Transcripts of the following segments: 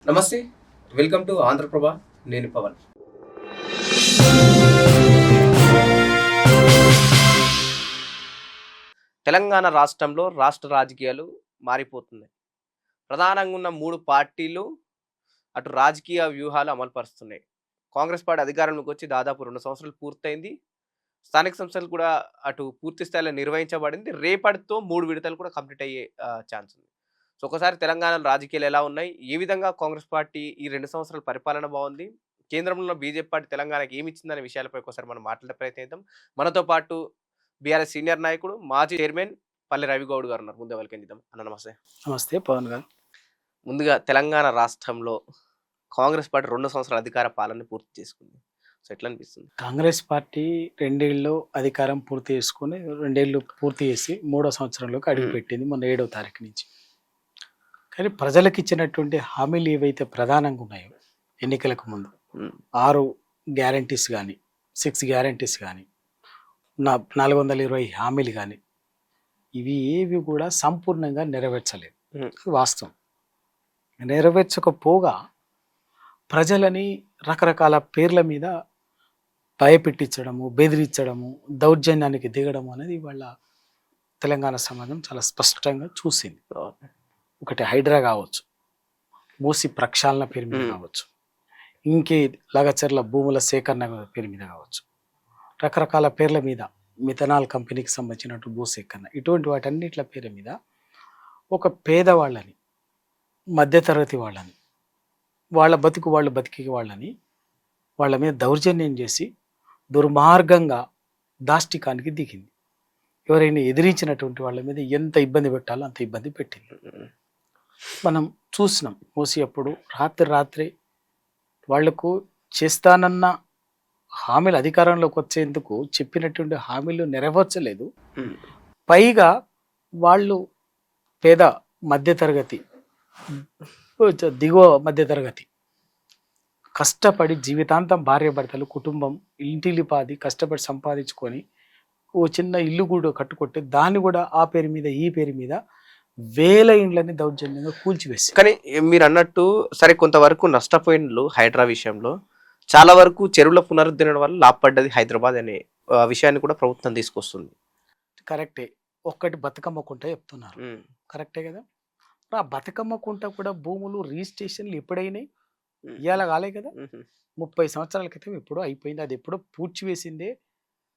నమస్తే, welcome to Andhraprabha. నేను పవన్. తెలంగాణ రాష్ట్రంలో రాష్ట్ర రాజకీయాలు మారిపోతున్నాయి. ప్రధానంగా ఉన్న 3 పార్టీలు అటు రాజకీయ వ్యూహాలు అమలుపరుస్తున్నాయి. కాంగ్రెస్ పార్టీ అధికారంలోకి వచ్చి దాదాపు 2 సంవత్సరాలు పూర్తయింది. స్థానిక సంస్థలు కూడా అటు పూర్తి స్థాయిలో నిర్వహించబడింది. రేపటితో 3 విడతలు కూడా కంప్లీట్ అయ్యే ఛాన్స్ ఉంది. సో, ఒకసారి తెలంగాణలో రాజకీయాలు ఎలా ఉన్నాయి? ఏ విధంగా కాంగ్రెస్ పార్టీ ఈ 2 సంవత్సరాల పరిపాలన బాగుంది? కేంద్రంలో బీజేపీ పార్టీ తెలంగాణకి ఏమి ఇచ్చిందనే విషయాలపై ఒకసారి మనం మాట్లాడే ప్రయత్నం చేద్దాం. మనతో పాటు బీఆర్ఎస్ సీనియర్ నాయకుడు, మాజీ చైర్మన్ పల్లె రవిగౌడ్ గారు ఉన్నారు. ముందే వెల్కమ్ చేద్దాం. అన్న నమస్తే. నమస్తే పవన్ గారు. ముందుగా తెలంగాణ రాష్ట్రంలో కాంగ్రెస్ పార్టీ 2 సంవత్సరాల అధికార పాలన పూర్తి చేసుకుంది. సో, ఎట్లా అనిపిస్తుంది? కాంగ్రెస్ పార్టీ 2 ఏళ్ళు అధికారం పూర్తి చేసుకుని 2 ఏళ్ళు పూర్తి చేసి 3వ సంవత్సరంలోకి అడుగుపెట్టింది మొన్న 7వ తారీఖు నుంచి. కానీ ప్రజలకు ఇచ్చినటువంటి హామీలు ఏవైతే ప్రధానంగా ఉన్నాయో ఎన్నికలకు ముందు 6 గ్యారంటీస్ కానీ 6 గ్యారంటీస్ కానీ 420 హామీలు కానీ ఇవి ఏవి కూడా సంపూర్ణంగా నెరవేర్చలేదు. వాస్తవం. నెరవేర్చకపోగా ప్రజలని రకరకాల పేర్ల మీద భయపెట్టించడము, బెదిరించడము, దౌర్జన్యానికి దిగడము అనేది వాళ్ళ తెలంగాణ సమాజం చాలా స్పష్టంగా చూసింది. ఒకటి హైడ్రా కావచ్చు, మూసి ప్రక్షాళన పేరు మీద కావచ్చు, ఇంకే లగచర్ల భూముల సేకరణ పేరు మీద కావచ్చు, రకరకాల పేర్ల మీద మిథనాల్ కంపెనీకి సంబంధించినట్టు భూసేకరణ, ఇటువంటి వాటన్నిట్ల పేరు మీద ఒక పేదవాళ్ళని, మధ్యతరగతి వాళ్ళని, వాళ్ళ బతుకు వాళ్ళు బతికి వాళ్ళని వాళ్ళ మీద దౌర్జన్యం చేసి దుర్మార్గంగా దాష్టికానికి దిగింది. ఎవరైనా ఎదిరించినటువంటి వాళ్ళ మీద ఎంత ఇబ్బంది పెట్టాలో అంత ఇబ్బంది పెట్టింది. మనం చూసినాం. మూసి అప్పుడు రాత్రి వాళ్లకు చేస్తానన్న హామీలు అధికారంలోకి వచ్చేందుకు చెప్పినటువంటి హామీలు నెరవేర్చలేదు. పైగా వాళ్ళు పేద మధ్యతరగతి, దిగువ మధ్యతరగతి కష్టపడి జీవితాంతం భార్యాభర్తలు కుటుంబం ఇంటిలిపాది కష్టపడి సంపాదించుకొని ఓ చిన్న ఇల్లు కూడా కట్టుకుంటే దాన్ని కూడా ఆ పేరు మీద ఈ పేరు మీద వేల ఇండ్లని దౌర్జన్యంగా కూల్చివేసి. కానీ మీరు అన్నట్టు సరే, కొంతవరకు నష్టపోయినలు హైడ్రా విషయంలో చాలా వరకు చెరువుల పునరుద్ధరణ వల్ల లాభపడ్డది హైదరాబాద్ అనే విషయాన్ని కూడా ప్రభుత్వం తీసుకొస్తుంది. కరెక్టే. ఒక్కటి బతుకమ్మ కుంట చెప్తున్నారు, కరెక్టే కదా. ఆ బతుకమ్మ కుంట కూడా భూములు రిజిస్ట్రేషన్లు ఎప్పుడైనాయి? ఇవాళ కాలే కదా. 30 సంవత్సరాల క్రితం ఎప్పుడో అయిపోయింది. అది ఎప్పుడో పూడ్చివేసిందే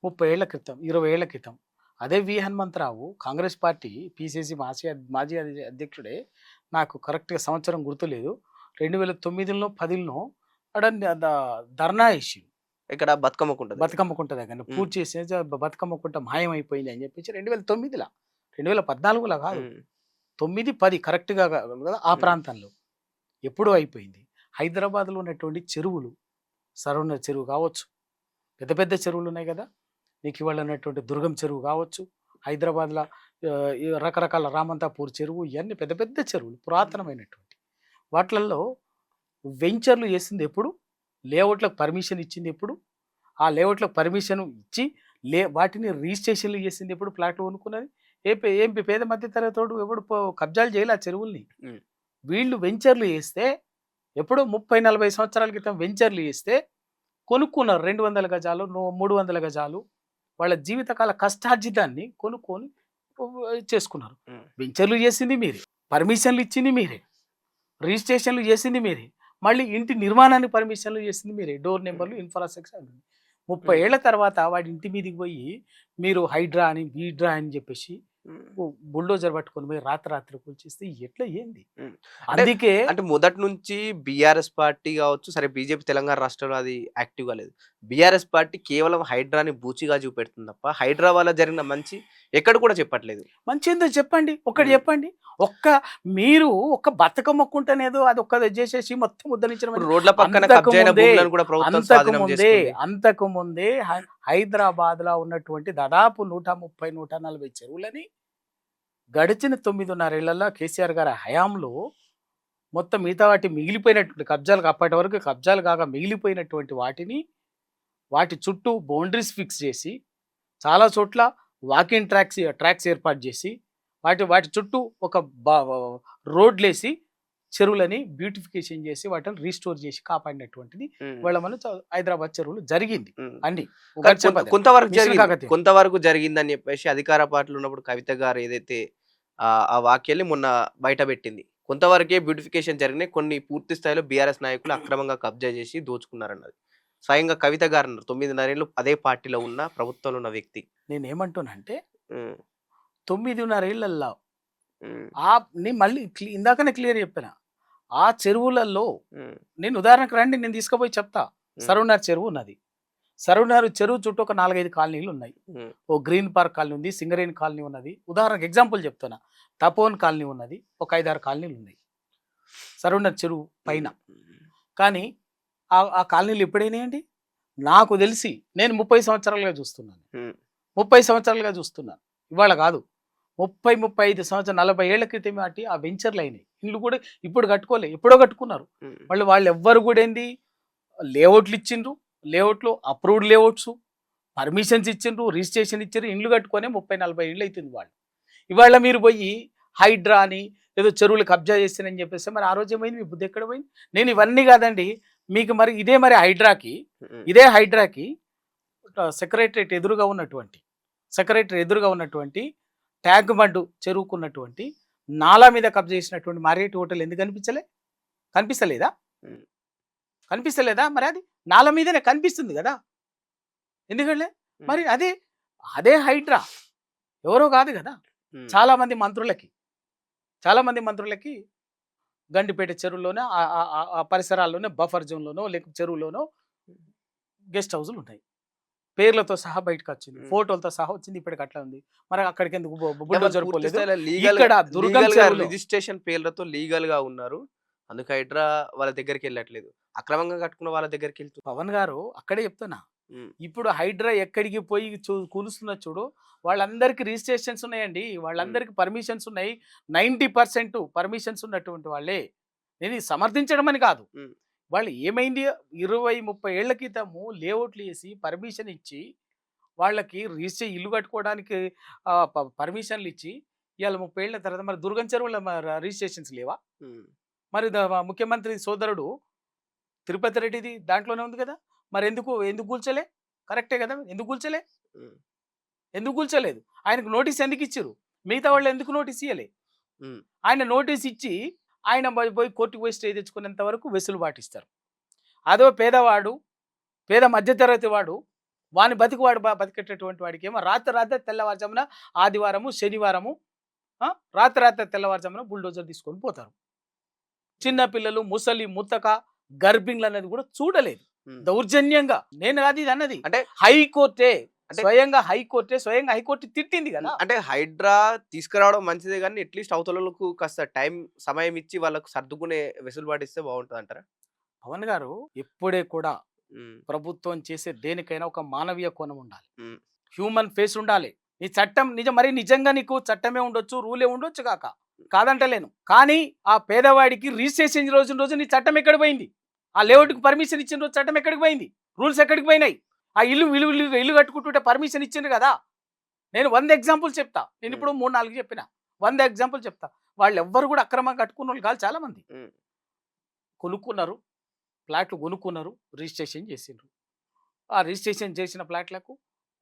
30 ఏళ్ల క్రితం, 20 ఏళ్ల క్రితం. అదే వి హనుమంతరావు కాంగ్రెస్ పార్టీ పిసిసి మాజీ అధ్యక్షుడే, నాకు కరెక్ట్గా సంవత్సరం గుర్తులేదు, 2009లో 10లో అక్కడ ధర్నా ఇష్యూ ఇక్కడ బతుకమ్మ కుంట దగ్గర పూర్తి చేసే బతుకమ్మ కుంట మాయమైపోయింది అని చెప్పేసి 2009లో, 2014లో కాదు, 9-10 కరెక్ట్గా కదా ఆ ప్రాంతంలో ఎప్పుడూ అయిపోయింది. హైదరాబాద్లో ఉన్నటువంటి చెరువులు, సరౌండర్ చెరువు కావచ్చు, పెద్ద పెద్ద చెరువులు ఉన్నాయి కదా, నీకు ఇవాళ ఉన్నటువంటి దుర్గం చెరువు కావచ్చు, హైదరాబాద్లో రకరకాల రామంతాపూర్ చెరువు, ఇవన్నీ పెద్ద పెద్ద చెరువులు పురాతనమైనటువంటి వాటిలలో వెంచర్లు చేసింది ఎప్పుడు? లేఅవుట్లకు పర్మిషన్ ఇచ్చింది ఎప్పుడు? ఆ లేఅవుట్లకు పర్మిషన్ ఇచ్చి వాటిని రిజిస్ట్రేషన్లు చేసింది ఎప్పుడు? ప్లాట్లు కొనుక్కున్నది ఏం పేద మధ్య తరగతోడు ఎప్పుడు కబ్జాలు చేయాలి ఆ చెరువుల్ని. వీళ్ళు వెంచర్లు చేస్తే ఎప్పుడో 30-40 సంవత్సరాల క్రితం వెంచర్లు చేస్తే కొనుక్కున్నారు 200 గజాలు 300 గజాలు, వాళ్ళ జీవితకాల కష్టార్జితాన్ని కొనుక్కొని చేసుకున్నారు. వెంచర్లు చేసింది మీరే, పర్మిషన్లు ఇచ్చింది మీరే, రిజిస్ట్రేషన్లు చేసింది మీరే, మళ్ళీ ఇంటి నిర్మాణానికి పర్మిషన్లు చేసింది మీరే, డోర్ నెంబర్లు, ఇన్ఫ్రాస్ట్రక్చర్. 30 ఏళ్ల తర్వాత వాడి ఇంటి మీదకి పోయి మీరు హైడ్రా అని బీడ్రా అని చెప్పేసి బుల్డోజర్ పట్టుకొని పోయి రాత్రి కూల్చేస్తే ఎట్లా ఏంది? అందుకే అంటే మొదటి నుంచి బీఆర్ఎస్ పార్టీ కావచ్చు, సరే బీజేపీ తెలంగాణ రాష్ట్రంలో అది యాక్టివ్గా లేదు. బీఆర్ఎస్ పార్టీ కేవలం హైడ్రాని బూచిగా చూపెడుతుంది తప్ప హైడ్రా వల్ల జరిగిన మంచి ఎక్కడ కూడా చెప్పట్లేదు. మంచి ఏందో చెప్పండి, ఒక్కటి చెప్పండి. మీరు ఒక్క బతుకమ్మ కుంటనేదో అది ఒక్క చేసేసి మొత్తం ఉద్ధరించడం. రోడ్ల పక్కన అంతకు ముందే హైదరాబాద్ లో ఉన్నటువంటి దాదాపు 130-140 చెరువులని గడిచిన 9.5 ఏళ్లలో కేసీఆర్ గారి హయాంలో మొత్తం మిగతా వాటి మిగిలిపోయినటువంటి కబ్జాలు, అప్పటి వరకు కబ్జాలు కాక మిగిలిపోయినటువంటి వాటి చుట్టూ బౌండరీస్ ఫిక్స్ చేసి చాలా చోట్ల వాకింగ్ ట్రాక్స్ ఏర్పాటు చేసి వాటి చుట్టూ ఒక రోడ్లేసి చెరువులని బ్యూటిఫికేషన్ చేసి వాటిని రీస్టోర్ చేసి కాపాడినటువంటిది వాళ్ళ మన హైదరాబాద్ చెరువులు జరిగింది అన్ని కొంతవరకు జరిగిందని చెప్పేసి అధికార పార్టీలో ఉన్నప్పుడు కవిత గారు ఏదైతే ఆ వాక్యాన్ని మొన్న బయట పెట్టింది. కొంతవరకే బ్యూటిఫికేషన్ జరిగినాయి, కొన్ని పూర్తి స్థాయిలో బీఆర్ఎస్ నాయకులు అక్రమంగా కబ్జా చేసి దోచుకున్నారన్నది స్వయంగా కవిత గారు అన్నారు. 9.5 ఏళ్ళు అదే పార్టీలో ఉన్న ప్రభుత్వంలో ఉన్న వ్యక్తి. నేను ఏమంటున్నా అంటే 9.5 ఏళ్లలో నేను మళ్ళీ ఇందాకనే క్లియర్ చెప్పిన ఆ చెరువులలో నేను ఉదాహరణకు రండి, నేను తీసుకుపోయి చెప్తా. సరవనార్ చెరువు ఉన్నది. సరవనార్ చెరువు చుట్టూ ఒక 4-5 కాలనీలు ఉన్నాయి. ఓ గ్రీన్ పార్క్ కాలనీ ఉంది, సింగరేణి కాలనీ ఉన్నది. ఉదాహరణకు ఎగ్జాంపుల్ చెప్తున్నా, తపోన్ కాలనీ ఉన్నది, ఒక 5-6 కాలనీలు ఉన్నాయి సరవనార్ చెరువు పైన. కానీ ఆ కాలనీలు ఎప్పుడైనాయండి? నాకు తెలిసి నేను 30 సంవత్సరాలుగా చూస్తున్నాను. 30 సంవత్సరాలుగా చూస్తున్నాను, ఇవాళ కాదు. 30-35 సంవత్సరాలు 40 ఏళ్ల క్రితం వాటి ఆ వెంచర్లు అయినాయి. ఇల్లు కూడా ఇప్పుడు కట్టుకోలే, ఎప్పుడో కట్టుకున్నారు. వాళ్ళు ఎవ్వరు కూడా ఏంది లేఅవుట్లు ఇచ్చిండ్రు, లేఅవుట్లు అప్రూవ్డ్ లేఅవుట్స్, పర్మిషన్స్ ఇచ్చిండ్రు, రిజిస్ట్రేషన్ ఇచ్చారు, ఇండ్లు కట్టుకొని 30-40 ఏళ్ళు అవుతుంది వాళ్ళు. ఇవాళ మీరు పోయి హైడ్రా అని ఏదో చెరువులు కబ్జా చేస్తానని చెప్పేసి మరి ఆ రోజు ఏమైంది? మీ బుద్ధి ఎక్కడ పోయింది? నేను ఇవన్నీ కాదండి మీకు మరి ఇదే హైడ్రాకి సెక్రటరేట్ ఎదురుగా ఉన్నటువంటి ట్యాంక్ బండ్ చెరువుకున్నటువంటి నాలా మీద కబ్జా చేసినటువంటి మారేటి హోటల్ ఎందుకు కనిపిస్తలేదా? మరి అది నాలా మీదనే కనిపిస్తుంది కదా, ఎందుకంటే మరి అదే హైడ్రా ఎవరో కాదు కదా. చాలా మంది మంత్రులకి గండిపేట చెరువులోనే ఆ పరిసరాల్లోనే బఫర్ జోన్లోనో లేక చెరువులోనో గెస్ట్ హౌస్లు ఉంటాయి. పేర్లతో సహా బయటకు వచ్చింది, ఫోటోలతో సహా వచ్చింది. ఇప్పటికి అట్లా ఉంది. మరి అక్కడికి ఎందుకు రిజిస్ట్రేషన్ పేర్లతో లీగల్ గా ఉన్నారు, అందుకు హైడ్రా వాళ్ళ దగ్గరికి వెళ్ళట్లేదు, అక్రమంగా కట్టుకున్న వాళ్ళ దగ్గరికి వెళ్తూ. పవన్ గారు అక్కడే చెప్తున్నా, ఇప్పుడు హైడ్రా ఎక్కడికి పోయి కూలుస్తున్న చూడు, వాళ్ళందరికీ రిజిస్ట్రేషన్స్ ఉన్నాయండి, వాళ్ళందరికీ పర్మిషన్స్ ఉన్నాయి. 90% పర్మిషన్స్ ఉన్నటువంటి వాళ్ళే. నేను సమర్థించడం అని కాదు, వాళ్ళు ఏమైంది 20-30 ఏళ్ల క్రితము లేఅవుట్లు వేసి పర్మిషన్ ఇచ్చి వాళ్ళకి ఇల్లు కట్టుకోవడానికి పర్మిషన్లు ఇచ్చి ఇవాళ 30 ఏళ్ల తర్వాత మరి దుర్గం చెరువుల రిజిస్ట్రేషన్స్ లేవా? మరి ముఖ్యమంత్రి సోదరుడు తిరుపతి రెడ్డిది దాంట్లోనే ఉంది కదా, మరి ఎందుకు కూల్చలే? కరెక్టే కదా, ఎందుకు కూల్చలేదు? ఆయనకు నోటీస్ ఎందుకు ఇచ్చారు? మిగతా వాళ్ళు ఎందుకు నోటీస్ ఇవ్వలే? ఆయన నోటీస్ ఇచ్చి ఆయన పోయి కోర్టుకు పోయి స్టే తెచ్చుకునేంత వరకు వెసులుబాటు ఇస్తారు. అదో పేద మధ్యతరగతి వాడు, వాని బతికేటటువంటి వాడికి ఏమో రాత్రి తెల్లవారుజామున ఆదివారము శనివారము రాత్రి తెల్లవారుజామున బుల్డోజర్ తీసుకొని పోతారు. చిన్నపిల్లలు, ముసలి, ముత్తక, గర్భిణులు అనేది కూడా చూడలేదు దౌర్జన్యంగా. నేను అది అన్నది అంటే హైకోర్టే స్వయంగా హైకోర్టు తిట్టింది కదా. అంటే హైడ్రా తీసుకురావడం మంచిదే కానీ అట్లీస్ట్ అవతలకు కాస్త సమయం ఇచ్చి వాళ్ళకు సర్దుకునే వెసులుబాటు ఇస్తే బాగుంటుంది అంటారా? పవన్ గారు ఎప్పుడే కూడా ప్రభుత్వం చేసే దేనికైనా ఒక మానవీయ కోణం ఉండాలి, హ్యూమన్ ఫేస్ ఉండాలి. నీ చట్టం నిజంగా నీకు చట్టమే ఉండొచ్చు, రూలే ఉండొచ్చు కాదంటలేను, కానీ ఆ పేదవాడికి రిజిస్ట్రేషన్ రోజు నీ చట్టం ఎక్కడికి పోయింది? ఆ లేఅవుట్కి పర్మిషన్ ఇచ్చిన రోజు చట్టం ఎక్కడికి పోయింది? రూల్స్ ఎక్కడికి పోయినాయి? ఆ ఇల్లు కట్టుకుంటుంటే పర్మిషన్ ఇచ్చిండ్రు కదా. నేను 100 ఎగ్జాంపుల్ చెప్తా. నేను ఇప్పుడు 3-4 చెప్పిన 100 ఎగ్జాంపుల్ చెప్తా. వాళ్ళు ఎవ్వరు కూడా అక్రమంగా కట్టుకున్న వాళ్ళు కాదు. చాలా మంది ఫ్లాట్లు కొనుక్కున్నారు, రిజిస్ట్రేషన్ చేసిండ్రు. ఆ రిజిస్ట్రేషన్ చేసిన ఫ్లాట్లకు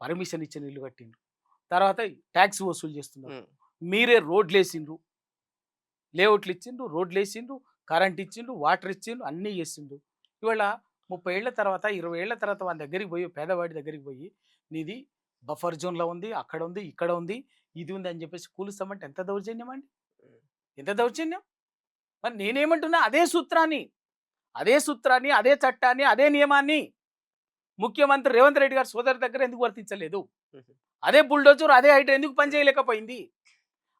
పర్మిషన్ ఇచ్చిన ఇల్లు కట్టిండ్రు. తర్వాత ట్యాక్స్ వసూలు చేస్తున్నారు. మీరే రోడ్లు వేసిండ్రు, లేఅవుట్లు ఇచ్చిండ్రు, రోడ్లు వేసిండ్రు, కరెంట్ ఇచ్చిండ్రు, వాటర్ ఇచ్చిండ్రు, అన్నీ చేసిండ్రు. ఇవాళ 30 ఏళ్ల తర్వాత 20 ఏళ్ల తర్వాత వాళ్ళ దగ్గరికి పోయి, పేదవాడి దగ్గరికి పోయి, నీది బఫర్ జోన్లో ఉంది, అక్కడ ఉంది, ఇక్కడ ఉంది, ఇది ఉంది అని చెప్పేసి కూలుస్తామంటే ఎంత దౌర్జన్యం అండి, ఎంత దౌర్జన్యం. మరి నేనేమంటున్నా, అదే సూత్రాన్ని, అదే చట్టాన్ని, అదే నియమాన్ని ముఖ్యమంత్రి రేవంత్ రెడ్డి గారు సోదరు దగ్గర ఎందుకు వర్తించలేదు? అదే బుల్డోజర్, అదే హైడ్రా ఎందుకు పనిచేయలేకపోయింది?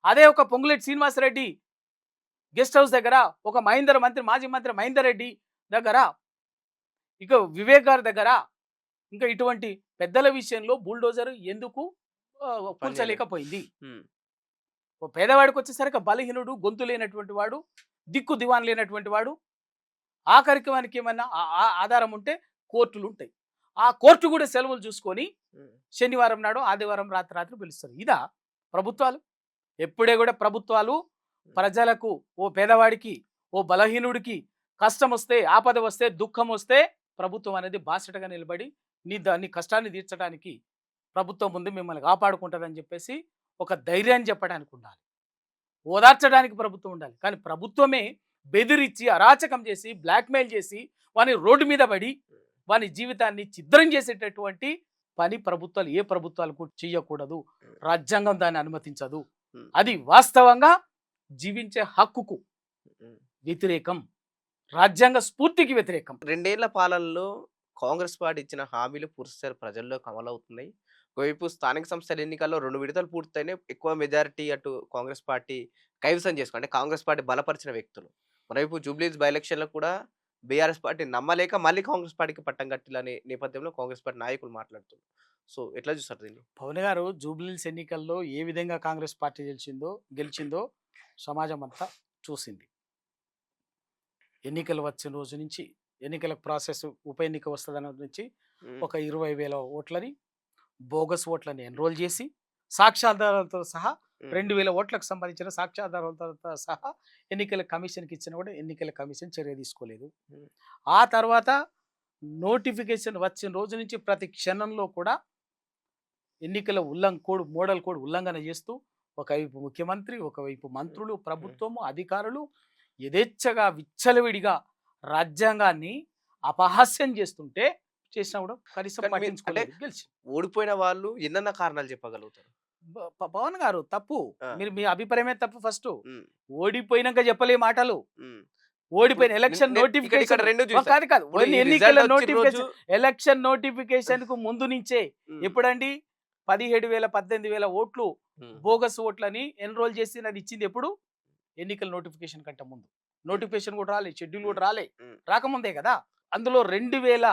అదే ఒక పొంగులేటి శ్రీనివాసరెడ్డి గెస్ట్ హౌస్ దగ్గర, ఒక మాజీ మంత్రి మహేందర్ రెడ్డి దగ్గర, ఇక వివేక్ గారి దగ్గర, ఇంకా ఇటువంటి పెద్దల విషయంలో బుల్డోజర్ ఎందుకు కూల్చలేకపోయింది? పేదవాడికి వచ్చేసరికి బలహీనుడు, గొంతు లేనటువంటి వాడు, దిక్కు దివాన్ లేనటువంటి వాడు, ఆఖరికి వానికి ఏమన్నా ఆధారం ఉంటే కోర్టులు ఉంటాయి. ఆ కోర్టు కూడా సెలవులు చూసుకొని శనివారం నాడు ఆదివారం రాత్రి పిలుస్తారు. ఇదా ప్రభుత్వాలు? ఎప్పుడే కూడా ప్రభుత్వాలు ప్రజలకు, ఓ పేదవాడికి, ఓ బలహీనుడికి కష్టం వస్తే, ఆపద వస్తే, దుఃఖం వస్తే ప్రభుత్వం అనేది బాసటగా నిలబడి నీ కష్టాన్ని తీర్చడానికి ప్రభుత్వం ముందు మిమ్మల్ని కాపాడుకుంటుందని చెప్పేసి ఒక ధైర్యాన్ని చెప్పడానికి ఉండాలి. ఓదార్చడానికి ప్రభుత్వం ఉండాలి. కానీ ప్రభుత్వమే బెదిరించి, అరాచకం చేసి, బ్లాక్‌మెయిల్ చేసి, వాని రోడ్డు మీద పడి, వాని జీవితాన్ని ఛిద్రం చేసేటటువంటి పని ప్రభుత్వాలు ఏ ప్రభుత్వాలు కూడా చేయకూడదు. రాజ్యాంగం దాన్ని అనుమతించదు. అది వాస్తవంగా జీవించే హక్కుకు వ్యతిరేకం. రాజ్యాంగ స్ఫూర్తికి వ్యతిరేకం. 2 ఏళ్ల పాలనలో కాంగ్రెస్ పార్టీ ఇచ్చిన హామీలు పూర్తిస్థాయిలో ప్రజల్లోకి అమలవుతున్నాయి. ఒకవైపు స్థానిక సంస్థల ఎన్నికల్లో 2 విడతలు పూర్తయినాయి. ఎక్కువ మెజారిటీ అటు కాంగ్రెస్ పార్టీ కైవసం చేసుకుంది. అంటే కాంగ్రెస్ పార్టీ బలపరిచిన వ్యక్తులు. మరోవైపు జూబ్లీహిల్స్ బై ఎలక్షన్‌లో కూడా బీఆర్ఎస్ పార్టీ నమ్మలేక మళ్ళీ కాంగ్రెస్ పార్టీకి పట్టం కట్టాలనే నేపథ్యంలో కాంగ్రెస్ పార్టీ నాయకులు మాట్లాడుతున్నారు. సో ఎట్లా చూస్తారు దీన్ని? పవన్ గారు జూబ్లీహిల్స్ ఎన్నికల్లో ఏ విధంగా కాంగ్రెస్ పార్టీ గెలిచిందో సమాజం అంతా చూసింది. ఎన్నికలు వచ్చిన రోజు నుంచి ఎన్నికల ప్రాసెస్ ఉప ఎన్నిక వస్తుందన్న నుంచి ఒక 20,000 ఓట్లని బోగస్ ఓట్లని ఎన్రోల్ చేసి సాక్ష్యాధారాలతో సహా 2,000 ఓట్లకు సంబంధించిన సాక్ష్యాధారాలతో సహా ఎన్నికల కమిషన్కి ఇచ్చిన కూడా ఎన్నికల కమిషన్ చర్య తీసుకోలేదు. ఆ తర్వాత నోటిఫికేషన్ వచ్చిన రోజు నుంచి ప్రతి క్షణంలో కూడా ఎన్నికల మోడల్ కోడ్ ఉల్లంఘన చేస్తూ ఒకవైపు ముఖ్యమంత్రి, ఒకవైపు మంత్రులు, ప్రభుత్వము, అధికారులు యథేచ్ఛగా విచ్చలవిడిగా రాజ్యాంగాన్ని అపహాస్యం చేస్తుంటే చేసినా కూడా కనీసం కానీ పట్టించుకోలేదు. గెలిచి ఓడిపోయిన వాళ్ళు ఎన్నన్నా కారణాలు చెప్పగలుగుతారు? పవన్ గారు తప్పు. ఆ. మీరు మీ అభిప్రాయమే తప్పు. ఫస్ట్ ఉమ్, ఓడిపోయినాక చెప్పలే మాటలు. ఉమ్. ఓడిపోయిన ఎలక్షన్ ఇక్కడ నోటిఫికేషన్ రెండు చూసా. కాదు కాదు ఇప్పుడు ఈ ఎన్నికల result వచ్చిన నోటిఫికేషన్ రోజు- ఎలక్షన్ నోటిఫికేషన్ కు ముందు నుంచే ఉమ్, ఎప్పుడండి 17,000 18,000 ఓట్లు ఉమ్, బోగస్ ఓట్లని ఎన్రోల్ చేసి అది ఇచ్చింది ఎప్పుడు? ఎన్నికల నోటిఫికేషన్ కంటే ముందు. నోటిఫికేషన్ కూడా రాలే, షెడ్యూల్ కూడా రాలే, ఉమ్, రాకముందే కదా. అందులో 2,000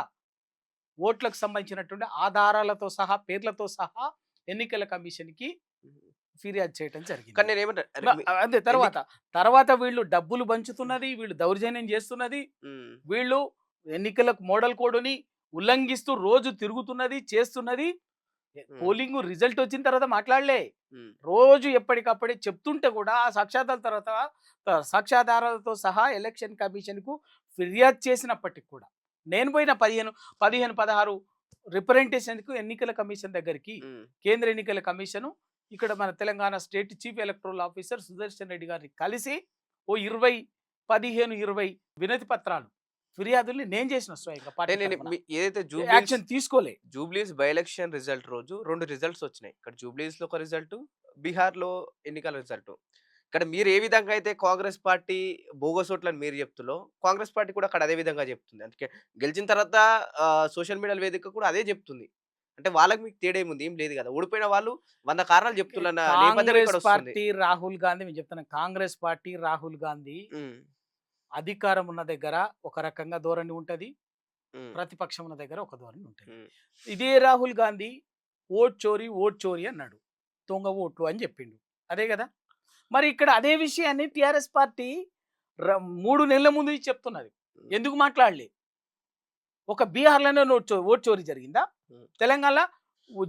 ఓట్లకు సంబంధించినటువంటి ఆధారాలతో సహా పేర్లతో సహా ఎన్నికల కమిషన్ కి ఉమ్. ఫిర్యాదు చేయడం జరిగింది. కానీ నేను ఏమంటా అదే తర్వాత వీళ్ళు డబ్బులు పంచుతున్నది, వీళ్ళు దౌర్జన్యం చేస్తున్నది, వీళ్ళు ఎన్నికలకు మోడల్ కోడ్ని ఉల్లంఘిస్తూ రోజు తిరుగుతున్నది, చేస్తున్నది. పోలింగ్ రిజల్ట్ వచ్చిన తర్వాత మాట్లాడలే, రోజు ఎప్పటికప్పుడే చెప్తుంటే కూడా ఆ సాక్ష్యాధారాలతో సహా ఎలక్షన్ కమిషన్ కు ఫిర్యాదు చేసినప్పటికి కూడా నేను పోయిన 15-16 రిప్రజెంటేషన్ కు ఎన్నికల కమిషన్ దగ్గరికి, కేంద్ర ఎన్నికల కమిషను ఇక్కడ మన Telangana state chief electoral officer Sudarshan Reddy గారిని కలిసి ఓ 15-20 వినతి పత్రాలు ఫిర్యాదుల్ని నేను చేసిన స్వయంగా పార్టీ తరపున. ఏదైతే యాక్షన్ తీసుకోలే. జూబ్లీస్ బై ఎలక్షన్ రిజల్ట్ రోజు 2 రిజల్ట్స్ వచ్చినాయి. ఇక్కడ జూబ్లీస్ లో ఒక రిజల్ట్, బీహార్ లో ఎన్నికల రిజల్ట్. ఇక్కడ మీరు ఏ విధంగా అయితే కాంగ్రెస్ పార్టీ బోగస్ ఓట్లని మీరు చెప్తులో, కాంగ్రెస్ పార్టీ కూడా అక్కడ అదే విధంగా చెప్తుంది. అందుకే గెలిచిన తర్వాత సోషల్ మీడియా వేదిక కూడా అదే చెప్తుంది. అంటే వాళ్ళకి మీకు తేడా ఏముంది? ఏం లేదు కదా. ఓడిపోయిన వాళ్ళు 100 కారణాలు చెప్తున్న నేపథ్యం ఇక్కడ కాంగ్రెస్ వస్తుంది. పార్టీ రాహుల్ గాంధీ, నేను చెప్తాను, కాంగ్రెస్ పార్టీ రాహుల్ గాంధీ అధికారం ఉన్న దగ్గర ఒక రకంగా ధోరణి ఉంటది, ప్రతిపక్షం ఉన్న దగ్గర ఒక ధోరణి ఉంటుంది. ఇదే రాహుల్ గాంధీ ఓట్ చోరీ అన్నాడు, దొంగ ఓట్లు అని చెప్పిండు, అదే కదా. మరి ఇక్కడ అదే విషయాన్ని టిఆర్ఎస్ పార్టీ 3 నెలల ముందు నుంచి చెప్తున్నది. ఎందుకు మాట్లాడలే? ఒక బీహార్లోనే ఓట్ చోరీ జరిగిందా? తెలంగాణ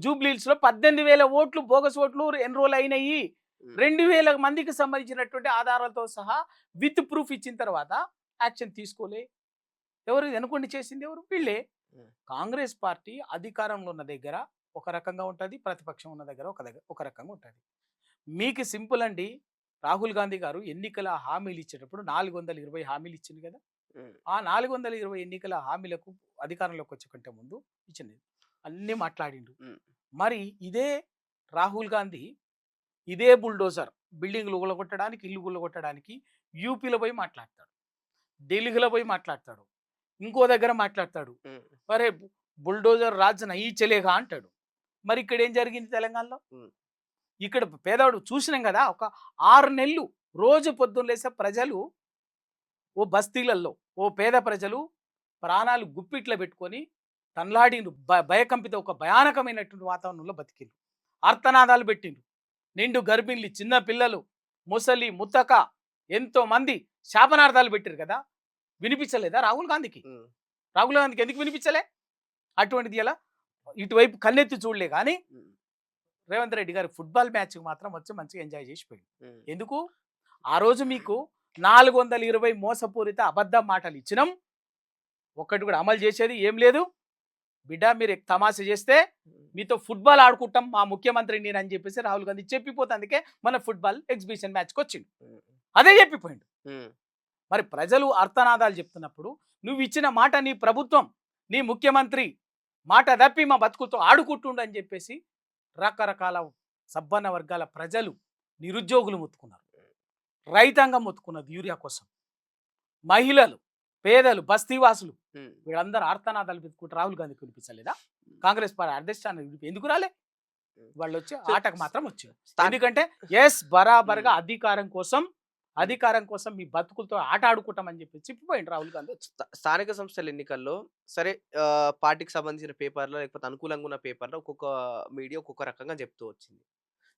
జూబ్లీహిల్స్ లో 18,000 ఓట్లు బోగస్ ఓట్లు ఎన్రోల్ అయినాయి. 2,000 మందికి సంబంధించినటువంటి ఆధారాలతో సహా విత్ ప్రూఫ్ ఇచ్చిన తర్వాత యాక్షన్ తీసుకోలే. ఎవరు వెనుకొండి చేసింది? ఎవరు? వీళ్ళే. కాంగ్రెస్ పార్టీ అధికారంలో ఉన్న దగ్గర ఒక రకంగా ఉంటుంది, ప్రతిపక్షం ఉన్న దగ్గర ఒక రకంగా ఉంటుంది. మీకు సింపుల్ అండి. రాహుల్ గాంధీ గారు ఎన్నికల హామీలు ఇచ్చేటప్పుడు 420 హామీలు ఇచ్చింది కదా. ఆ 420 ఎన్నికల హామీలకు అధికారంలోకి వచ్చే కంటే ముందు ఇచ్చింది, అన్నీ మాట్లాడిండు. మరి ఇదే రాహుల్ గాంధీ ఇదే బుల్డోజర్ బిల్డింగ్లు గుల్లగొట్టడానికి, ఇల్లు గుల్లగొట్టడానికి యూపీలో పోయి మాట్లాడతాడు, ఢిల్లీలో పోయి మాట్లాడతాడు, ఇంకో దగ్గర మాట్లాడతాడు. మరే బుల్డోజర్ రాజ్ నహీ చలేగా అంటాడు. మరి ఇక్కడ ఏం జరిగింది తెలంగాణలో? ఇక్కడ పేదవాడు చూసినాం కదా. ఒక 6 నెలలు రోజు పొద్దున్న లేసే ప్రజలు ఓ బస్తీలలో, ఓ పేద ప్రజలు ప్రాణాలు గుప్పిట్లో పెట్టుకొని తన్లాడిండ్రు, భయకంపిత ఒక భయానకమైనటువంటి వాతావరణంలో బతికిండ్రు, ఆర్తనాదాలు పెట్టిండ్రు. నిండు గర్భిణులు, చిన్న పిల్లలు, ముసలి ముత్తక ఎంతో మంది శాపనార్థాలు పెట్టారు కదా. వినిపించలేదా రాహుల్ గాంధీకి? రాహుల్ గాంధీకి ఎందుకు వినిపించలే? అటువంటిది ఎలా ఇటువైపు కన్నెత్తి చూడలే. కానీ రేవంత్ రెడ్డి గారి ఫుట్బాల్ మ్యాచ్కి మాత్రం వచ్చి మంచిగా ఎంజాయ్ చేసిపోయింది. ఎందుకు? ఆ రోజు మీకు 420 మోసపూరిత అబద్ధ మాటలు ఇచ్చినాం, ఒక్కటి కూడా అమలు చేసేది ఏం లేదు. బిడ్డ మీరు తమాషా చేస్తే మీతో ఫుట్బాల్ ఆడుకుంటాం మా ముఖ్యమంత్రి నేను అని చెప్పేసి రాహుల్ గాంధీ చెప్పిపోతే, అందుకే మన ఫుట్బాల్ ఎగ్జిబిషన్ మ్యాచ్కి వచ్చిండు, అదే చెప్పిపోయిండు. మరి ప్రజలు అర్థనాదాలు చెప్తున్నప్పుడు నువ్వు ఇచ్చిన మాట, నీ ప్రభుత్వం నీ ముఖ్యమంత్రి మాట తప్పి మా బతుకుతో ఆడుకుంటుండు అని చెప్పేసి రకరకాల సబ్బన్న వర్గాల ప్రజలు, నిరుద్యోగులు మొత్తుకున్నారు, రైతాంగం మొత్తుకున్నది యూరియా కోసం, మహిళలు, పేదలు, బస్తీవాసులు వీళ్ళందరూ ఆర్తనాదాలు పెట్టుకుంటూ రాహుల్ గాంధీకి వినిపించలేదా? కాంగ్రెస్ పార్టీ అధ్యక్షాన్ని ఎందుకు రాలే? వాళ్ళు వచ్చి ఆటకు మాత్రం వచ్చారు. ఎందుకంటే బరాబర్గా అధికారం కోసం మీ బతుకులతో ఆట ఆడుకుంటామని చెప్పి చెప్పిపోయింది రాహుల్ గాంధీ. స్థానిక సంస్థల ఎన్నికల్లో సరే పార్టీకి సంబంధించిన పేపర్లో లేకపోతే అనుకూలంగా ఉన్న పేపర్లో ఒక్కొక్క మీడియా ఒక్కొక్క రకంగా చెప్తూ వచ్చింది.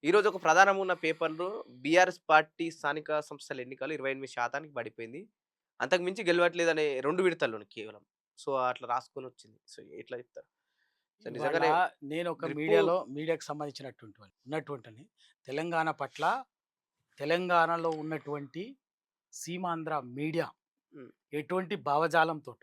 ఈరోజు ఒక ప్రధానంగా ఉన్న పేపర్లో బీఆర్ఎస్ పార్టీ స్థానిక సంస్థల ఎన్నికలు 28% పడిపోయింది, అంతకు మించి గెలవట్లేదనే 2 విడతల్లోని కేవలం. సో అట్లా రాసుకొని వచ్చింది. సో ఎట్లా చెప్తారు? సో నిజంగానే నేను ఒక మీడియాకు సంబంధించినటువంటి తెలంగాణ పట్ల, తెలంగాణలో ఉన్నటువంటి సీమాంధ్ర మీడియా ఎటువంటి భావజాలంతో,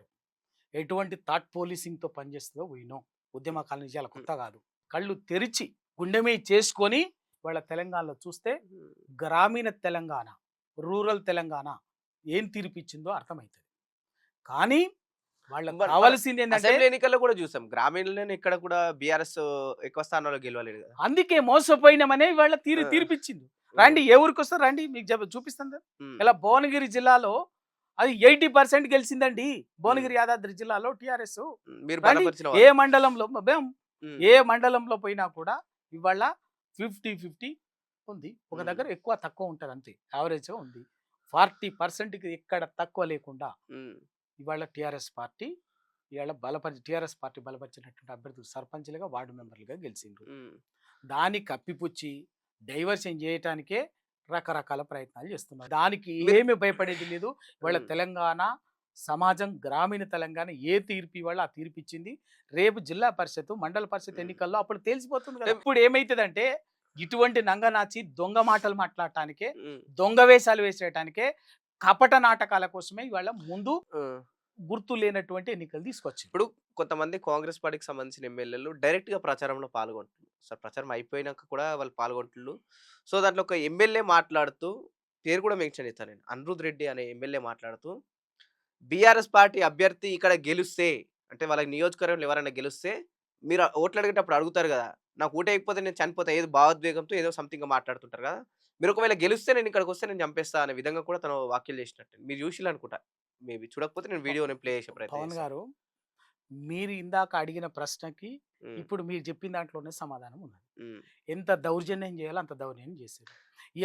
ఎటువంటి థాట్ పోలీసింగ్తో పనిచేస్తుందో పోయినో ఉద్యమకాల నుంచి అలా కొత్త కాదు. కళ్ళు తెరిచి గుండెమే చేసుకొని వాళ్ళ తెలంగాణలో చూస్తే గ్రామీణ తెలంగాణ, రూరల్ తెలంగాణ ఏం తీర్పిచ్చిందో అర్థమవుతుంది. కానీ వాళ్ళకి కావాల్సింది ఏంటంటే, ఎన్నికల్లో కూడా చూసాం గ్రామీణంలో ఇక్కడ కూడా బీఆర్ఎస్ ఎక్కువ స్థానాల్లో గెలవలేదు కదా. అందుకే మోసపోయినామనే వాళ్ళ తీర్పిచ్చింది. రండి, ఏ ఊరికి వస్తారు రండి, మీకు చూపిస్తాను. ఇలా భువనగిరి జిల్లాలో అది 80% గెలిచిందండి. భువనగిరి యాదాద్రి జిల్లాలో టిఆర్ఎస్. ఏ మండలంలో పోయినా కూడా ఇవాళ 50-50 ఉంది. ఒక దగ్గర ఎక్కువ తక్కువ ఉంటుంది, అంతే యావరేజ్గా ఉంది. 40%కి ఎక్కడ తక్కువ లేకుండా ఇవాళ టిఆర్ఎస్ పార్టీ బలపరిచినటువంటి అభ్యర్థులు సర్పంచ్లుగా, వార్డు మెంబర్లుగా గెలిచిండ్రు. దాన్ని కప్పిపుచ్చి డైవర్షన్ చేయటానికే రకరకాల ప్రయత్నాలు చేస్తున్నారు. దానికి ఏమి భయపడేది లేదు. ఇవాళ తెలంగాణ సమాజం, గ్రామీణ తెలంగాణ ఏ తీర్పు ఇవాళ ఆ తీర్పు ఇచ్చింది. రేపు జిల్లా పరిషత్, మండల పరిషత్ ఎన్నికల్లో అప్పుడు తెలిసిపోతుంది కదా. ఇప్పుడు ఏమైతుందంటే, ఇటువంటి నంగనాచి దొంగ మాటలు మాట్లాడటానికే, దొంగ వేషాలు వేసేయటానికే, కపట నాటకాల కోసమే ఇవాళ ముందు గుర్తు లేనటువంటి ఎన్నికలు తీసుకొచ్చి. ఇప్పుడు కొంతమంది కాంగ్రెస్ పార్టీకి సంబంధించిన ఎమ్మెల్యేలు డైరెక్ట్ గా ప్రచారంలో పాల్గొంటున్నారు. సార్ ప్రచారం అయిపోయినాక కూడా వాళ్ళు పాల్గొంటున్నారు. సో దాంట్లో ఒక ఎమ్మెల్యే మాట్లాడుతూ, పేరు కూడా మెన్షన్ చేస్తాను నేను, అనిరుద్ రెడ్డి అనే ఎమ్మెల్యే మాట్లాడుతూ, బీఆర్ఎస్ పార్టీ అభ్యర్థి ఇక్కడ గెలుస్తే, అంటే వాళ్ళ నియోజకవర్గంలో ఎవరైనా గెలుస్తే మీరు ఓట్లు అడిగేటప్పుడు అడుగుతారు కదా, నాకు ఓటు వేయకపోతే నేను చనిపోతా, ఏదో భావోద్వేగంతో ఏదో సంథింగ్ మాట్లాడుతుంటారు కదా, మీరు ఒకవేళ గెలిస్తే నేను ఇక్కడికి వస్తే నేను చంపేస్తా అనే విధంగా కూడా తను వ్యాఖ్యలు చేసినట్టు మీరు చూసిల్లు అనుకుంటా. మేబీ చూడకపోతే నేను వీడియో ప్లే చేసే ప్రయత్నం. పవన్ గారు, మీరు ఇందాక అడిగిన ప్రశ్నకి ఇప్పుడు మీరు చెప్పిన దాంట్లోనే సమాధానం ఉన్నది. ఎంత దౌర్జన్యం చేయాలో అంత దౌర్జన్యం చేశారు,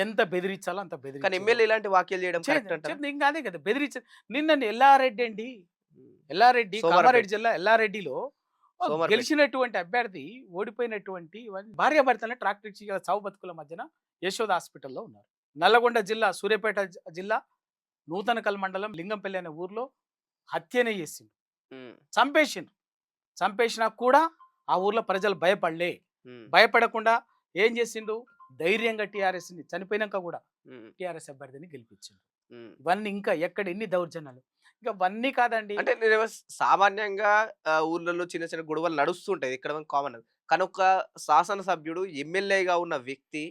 ఎంత బెదిరించాలో అంత కానీ ఎమ్మెల్యే ఇలాంటి వ్యాఖ్యలు చేయడం ఇంకా అదే కదా బెదిరించారు. నిన్న ఎల్లారెడ్డి కామారెడ్డి జిల్లా ఎల్లారెడ్డిలో గెలిచినటువంటి అభ్యర్థి ఓడిపోయినటువంటి భార్యాభర్తలను ట్రాక్టర్ ఇచ్చి చావు బతుకుల మధ్యన యశోద హాస్పిటల్లో ఉన్నారు. నల్లగొండ జిల్లా, సూర్యాపేట జిల్లా నూతనకల్ మండలం లింగంపల్లి అనే ఊర్లో హత్యనే చేసిండు, చంపేసినా కూడా ఆ ఊర్లో ప్రజలు భయపడకుండా ఏం చేసిండు, ధైర్యంగా టిఆర్ఎస్ ని చనిపోయినాక కూడా టిఆర్ఎస్ అభ్యర్థిని గెలిపించిండు. ఇవన్నీ ఇంకా ఎక్కడ ఎన్ని దౌర్జన్యాలు, ఇంకా అవన్నీ కాదండి. అంటే సామాన్యంగా ఊర్లలో చిన్న చిన్న గొడవలు నడుస్తుంటాయి, ఇక్కడ కామన్. కానీ ఒక శాసనసభ్యుడు, ఎమ్మెల్యేగా ఉన్న వ్యక్తి,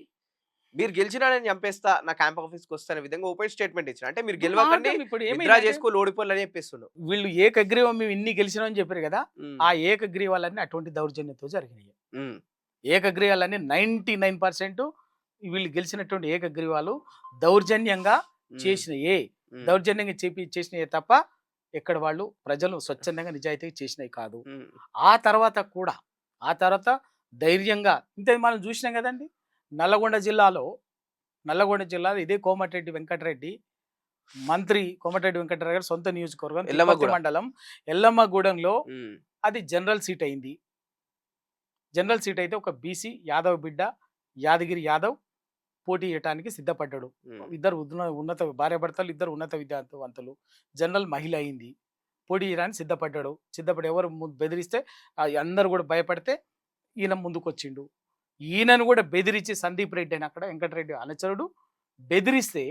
మీరు గెలిచినా నేను చంపేస్తా, నా క్యాంప్ ఆఫీస్కి వస్తానే విధంగా ఓపెన్ స్టేట్మెంట్ ఇచ్చిన, అంటే మీరు గెలవకండి విత్డ్రా చేసుకోవాలి, ఓడిపోవాలని చెప్పేస్తున్నాడు. వీళ్ళు ఏకగ్రీవం మేము ఇన్ని గెలిచినామని చెప్పారు కదా, ఆ ఏకగ్రీవాలన్నీ అటువంటి దౌర్జన్యంతో జరిగినాయి. ఏకగ్రీవాలన్నీ 99% వీళ్ళు గెలిచినటువంటి ఏకగ్రీవాలు దౌర్జన్యంగా చేసినాయే తప్ప ఎక్కడ వాళ్ళు ప్రజలు స్వచ్ఛందంగా నిజాయితీగా చేసినవి కాదు. ఆ తర్వాత ధైర్యంగా ఇంత మనం చూసినాం కదండి. నల్లగొండ జిల్లాలో ఇదే కోమటిరెడ్డి వెంకటరెడ్డి, మంత్రి కోమటిరెడ్డి వెంకటరెడ్డి గారు సొంత నియోజకవర్గం మండలం ఎల్లమ్మగూడెంలో అది జనరల్ సీట్ అయింది. జనరల్ సీట్ అయితే ఒక బీసీ యాదవ్ బిడ్డ యాదగిరి యాదవ్ పోటీ చేయడానికి సిద్ధపడ్డాడు. ఇద్దరు ఉన్నత భార్యాభర్తలు, ఇద్దరు ఉన్నత విద్యావంతులు, జనరల్ మహిళ అయింది. పోటీ చేయడానికి సిద్ధపడి ఎవరు బెదిరిస్తే అందరు కూడా భయపడితే ఈయన ముందుకు వచ్చిండు. ఈయనను కూడా బెదిరించి సందీప్ రెడ్డి అని అక్కడ వెంకటరెడ్డి అనుచరుడు బెదిరిస్తే